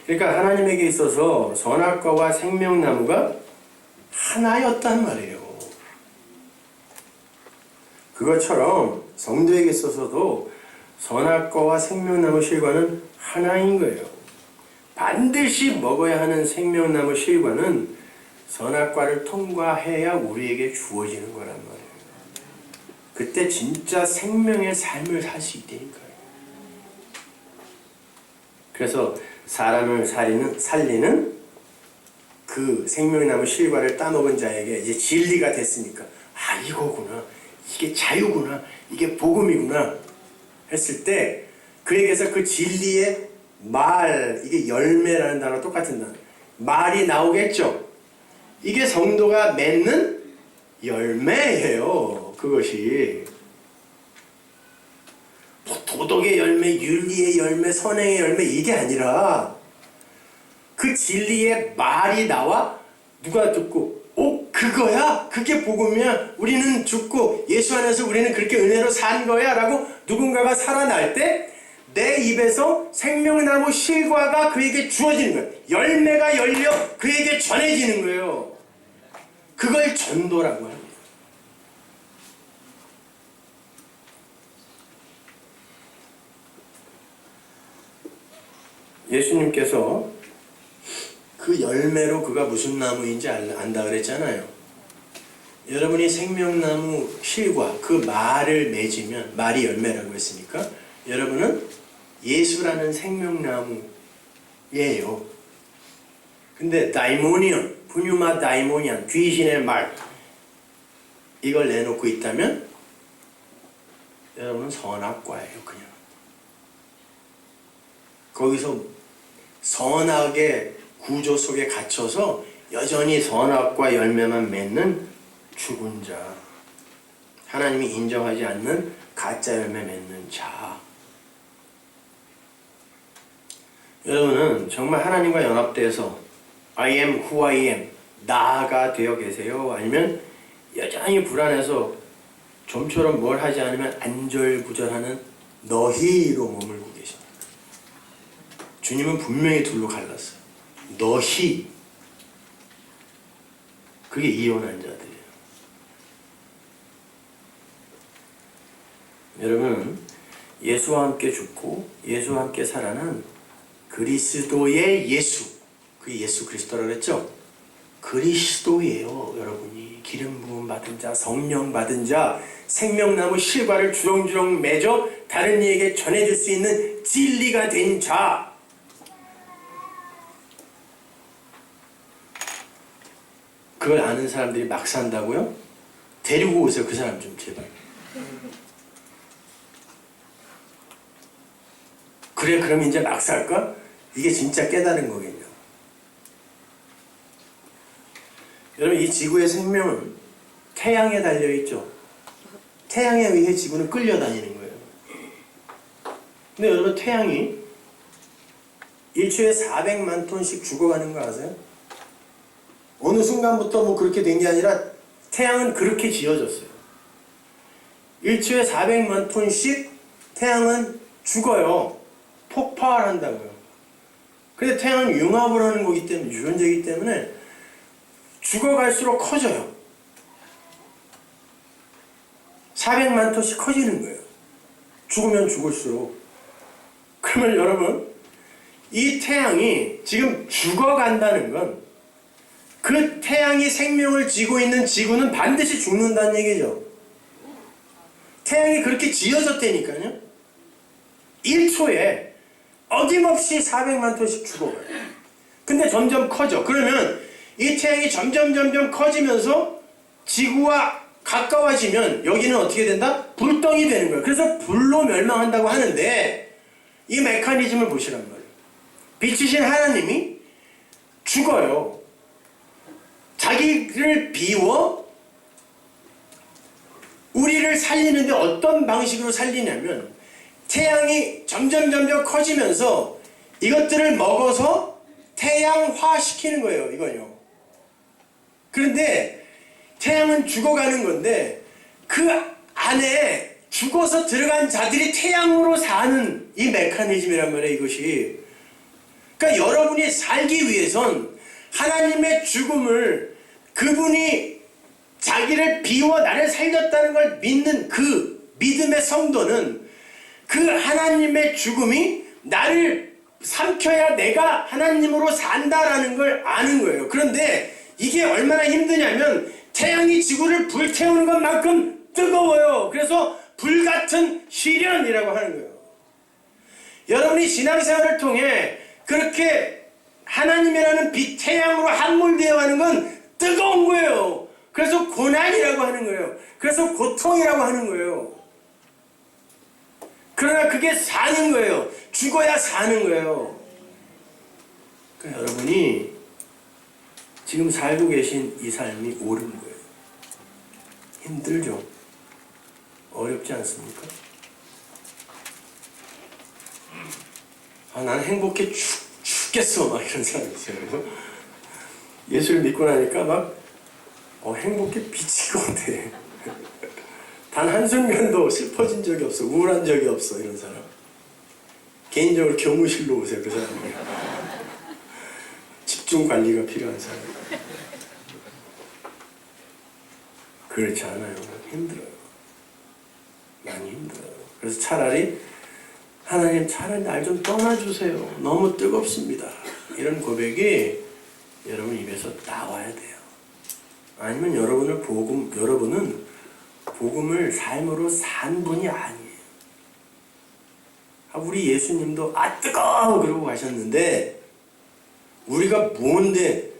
그러니까 하나님에게 있어서 선악과와 생명나무가 하나였단 말이에요. 그것처럼 성도에게 있어서도 선악과와 생명나무 실과는 하나인 거예요. 반드시 먹어야 하는 생명나무 실과는 선악과를 통과해야 우리에게 주어지는 거란 말이에요. 그때 진짜 생명의 삶을 살 수 있다니까요. 그래서 사람을 살리는 그 생명나무 실과를 따먹은 자에게 이제 진리가 됐으니까, 아, 이거구나, 이게 자유구나, 이게 복음이구나 했을 때 그에게서 그 진리의 말, 이게 열매라는 단어 똑같은 단어, 말이 나오겠죠. 이게 성도가 맺는 열매예요. 그것이 도덕의 열매, 윤리의 열매, 선행의 열매, 이게 아니라 그 진리의 말이 나와 누가 듣고, 그거야? 그게 복음이야? 우리는 죽고 예수 안에서 우리는 그렇게 은혜로 산 거야? 라고 누군가가 살아날 때 내 입에서 생명나무 실과가 그에게 주어지는 거예요. 열매가 열려 그에게 전해지는 거예요. 그걸 전도라고 합니다. 예수님께서 그 열매로 그가 무슨 나무인지 안다 그랬잖아요. 여러분이 생명나무 실과 그 말을 맺으면, 말이 열매라고 했으니까 여러분은 예수라는 생명나무예요. 근데 다이모니언, 푸뉴마 다이모니안, 귀신의 말, 이걸 내놓고 있다면 여러분은 선악과예요. 그냥 거기서 선악의 구조 속에 갇혀서 여전히 선악과 열매만 맺는 죽은 자, 하나님이 인정하지 않는 가짜 열매 맺는 자. 여러분은 정말 하나님과 연합돼서 I am who I am, 나가 되어 계세요? 아니면 여전히 불안해서 좀처럼 뭘 하지 않으면 안절부절하는 너희로 머물고 계십니까? 주님은 분명히 둘로 갈랐어요. 너희, 그게 이혼한 자들이에요. 여러분, 예수와 함께 죽고 예수와 함께 살아난 그리스도의 예수, 그 예수 그리스도라고 그랬죠? 그리스도예요. 여러분이 기름 부음 받은 자, 성령 받은 자, 생명나무 실과를 주렁주렁 맺어 다른 이에게 전해줄 수 있는 진리가 된 자. 그걸 아는 사람들이 막 산다고요? 데리고 오세요. 그 사람 좀 제발. 그래, 그럼 이제 막 살까? 이게 진짜 깨달은 거겠냐? 여러분, 이 지구의 생명은 태양에 달려있죠. 태양에 의해 지구는 끌려다니는 거예요. 근데 여러분, 태양이 일초에 400만 톤씩 죽어가는 거 아세요? 어느 순간부터 뭐 그렇게 된 게 아니라 태양은 그렇게 지어졌어요. 일초에 400만 톤씩 태양은 죽어요. 폭발한다고요. 근데 태양은 융합을 하는 거기 때문에, 유전자이기 때문에 죽어갈수록 커져요. 400만 톤씩 커지는 거예요. 죽으면 죽을수록. 그러면 여러분, 이 태양이 지금 죽어간다는 건 그 태양이 생명을 쥐고 있는 지구는 반드시 죽는다는 얘기죠. 태양이 그렇게 지어졌다니까요. 1초에 어김없이 400만 톤씩 죽어가요. 근데 점점 커져. 그러면 이 태양이 점점 커지면서 지구와 가까워지면 여기는 어떻게 된다? 불덩이 되는 거예요. 그래서 불로 멸망한다고 하는데 이 메커니즘을 보시란 말이에요. 빛이신 하나님이 죽어요. 자기를 비워 우리를 살리는데 어떤 방식으로 살리냐면 태양이 점점 커지면서 이것들을 먹어서 태양화시키는 거예요. 이건요. 그런데 태양은 죽어가는 건데 그 안에 죽어서 들어간 자들이 태양으로 사는 이 메커니즘이란 말이에요. 이것이. 그러니까 여러분이 살기 위해선 하나님의 죽음을, 그분이 자기를 비워 나를 살렸다는 걸 믿는 그 믿음의 성도는 그 하나님의 죽음이 나를 삼켜야 내가 하나님으로 산다라는 걸 아는 거예요. 그런데 이게 얼마나 힘드냐면 태양이 지구를 불태우는 것만큼 뜨거워요. 그래서 불같은 시련이라고 하는 거예요. 여러분이 신앙생활을 통해 그렇게 하나님이라는 빛, 태양으로 함몰되어 가는 건 뜨거운 거예요. 그래서 고난이라고 하는 거예요. 그래서 고통이라고 하는 거예요. 그러나 그게 사는 거예요. 죽어야 사는 거예요. 그러니까 여러분이 지금 살고 계신 이 삶이 옳은 거예요. 힘들죠? 어렵지 않습니까? 나는 행복해 죽겠어 막 이런 사람이 있어요. 예수를 믿고 나니까 막 행복해 미칠 것 같아. 단 한순간도 슬퍼진 적이 없어, 우울한 적이 없어. 이런 사람 개인적으로 교무실로 오세요. 그 사람이 집중 관리가 필요한 사람. 그렇지 않아요. 힘들어요. 많이 힘들어요. 그래서 차라리 하나님 차라리 날 좀 떠나주세요. 너무 뜨겁습니다. 이런 고백이 여러분 입에서 나와야 돼요. 아니면 여러분은 복음을 삶으로 산 분이 아니에요. 우리 예수님도 뜨거워 그러고 가셨는데 우리가 뭔데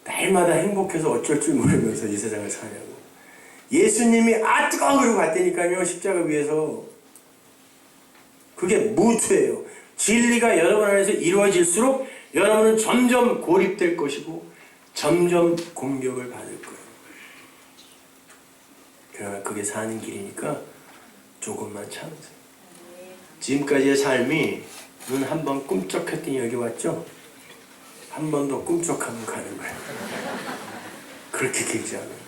날마다 행복해서 어쩔 줄 모르면서 이 세상을 사냐고. 예수님이 뜨거워 그러고 갔다니까요. 십자가 위에서. 그게 무죄예요. 진리가 여러분 안에서 이루어질수록 여러분은 점점 고립될 것이고 점점 공격을 받을 거예요. 그러나 그게 사는 길이니까 조금만 참으세요. 지금까지의 삶이 눈 한 번 꿈쩍했더니 여기 왔죠? 한 번 더 꿈쩍하면 가는 거예요. 그렇게 길지 않아요.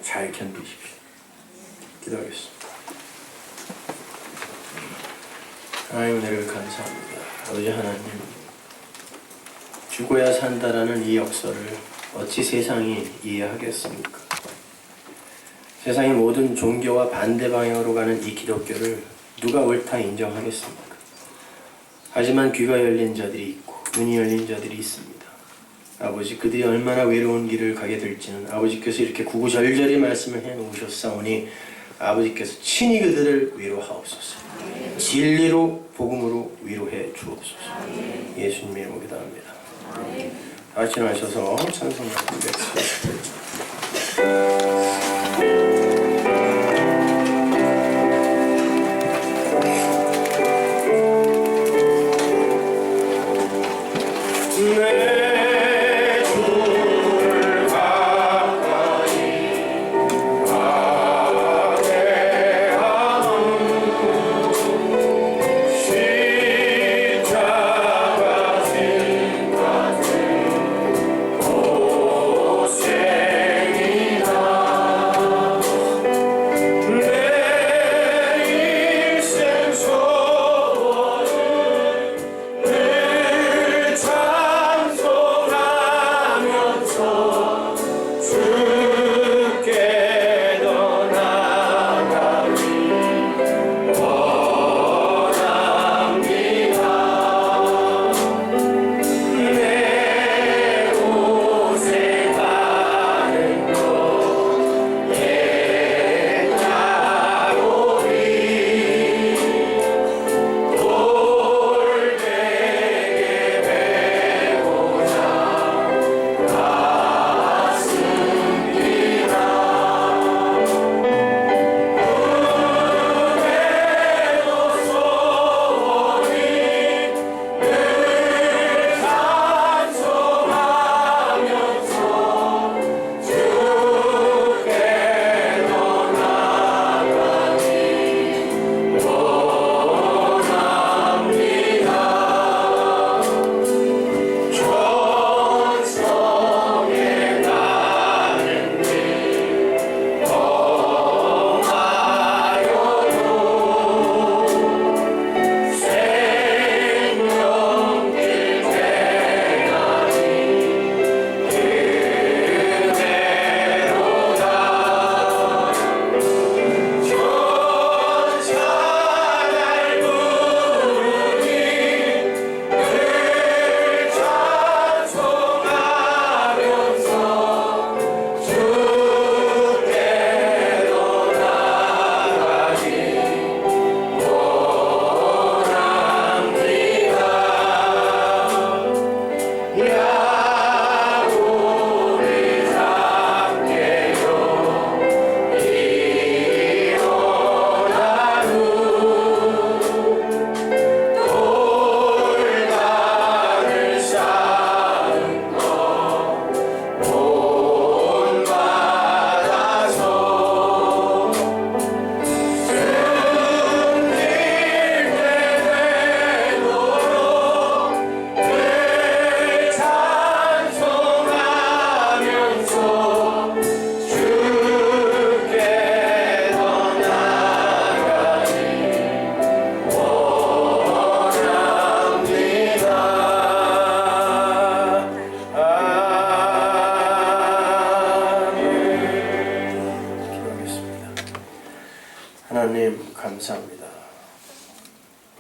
잘 견디십시오. 기도하겠습니다. 하나님 은혜를 감사합니다. 아버지 하나님, 죽어야 산다라는 이 역설을 어찌 세상이 이해하겠습니까? 세상의 모든 종교와 반대 방향으로 가는 이 기독교를 누가 옳다 인정하겠습니까? 하지만 귀가 열린 자들이 있고 눈이 열린 자들이 있습니다. 아버지, 그들이 얼마나 외로운 길을 가게 될지는 아버지께서 이렇게 구구절절히 말씀을 해놓으셨사오니 아버지께서 친히 그들을 위로하옵소서. 진리로 복음으로 위로해 주옵소서. 예수님의 이름으로 기도합니다. 다시 나셔서 찬송 말씀 뵙시다.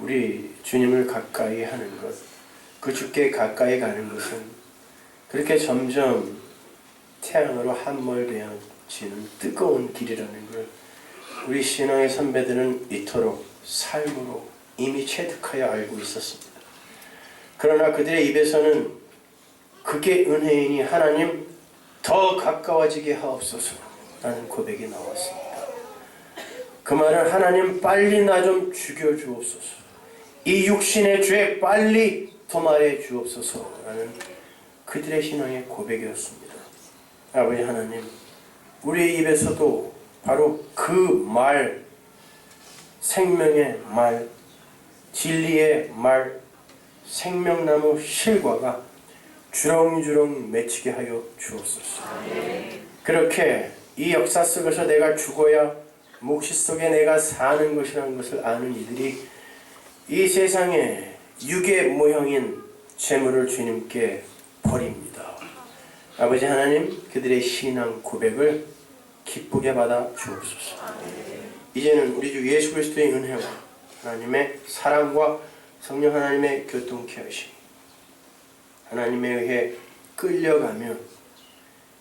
우리 주님을 가까이 하는 것, 그 주께 가까이 가는 것은 그렇게 점점 태양으로 함몰되어지는 뜨거운 길이라는 걸 우리 신앙의 선배들은 이토록 삶으로 이미 체득하여 알고 있었습니다. 그러나 그들의 입에서는 그게 은혜이니 하나님 더 가까워지게 하옵소서 라는 고백이 나왔습니다. 그 말은 하나님 빨리 나 좀 죽여주옵소서, 이 육신의 죄 빨리 도말해 주옵소서 라는 그들의 신앙의 고백이었습니다. 아버지 하나님, 우리의 입에서도 바로 그 말, 생명의 말, 진리의 말, 생명나무 실과가 주렁주렁 맺히게 하여 주옵소서. 그렇게 이 역사 속에서 내가 죽어야 묵시 속에 내가 사는 것이라는 것을 아는 이들이 이 세상에 육의 모형인 재물을 주님께 버립니다. 아버지 하나님, 그들의 신앙 고백을 기쁘게 받아 주옵소서. 이제는 우리 주 예수 그리스도의 은혜와 하나님의 사랑과 성령 하나님의 교통케 하심, 하나님에 의해 끌려가며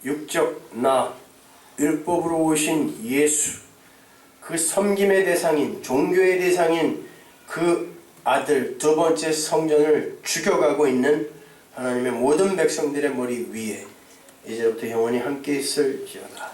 육적 나, 율법으로 오신 예수, 그 섬김의 대상인, 종교의 대상인 그 아들 두 번째 성전을 죽여가고 있는 하나님의 모든 백성들의 머리 위에 이제부터 영원히 함께 있을지어다.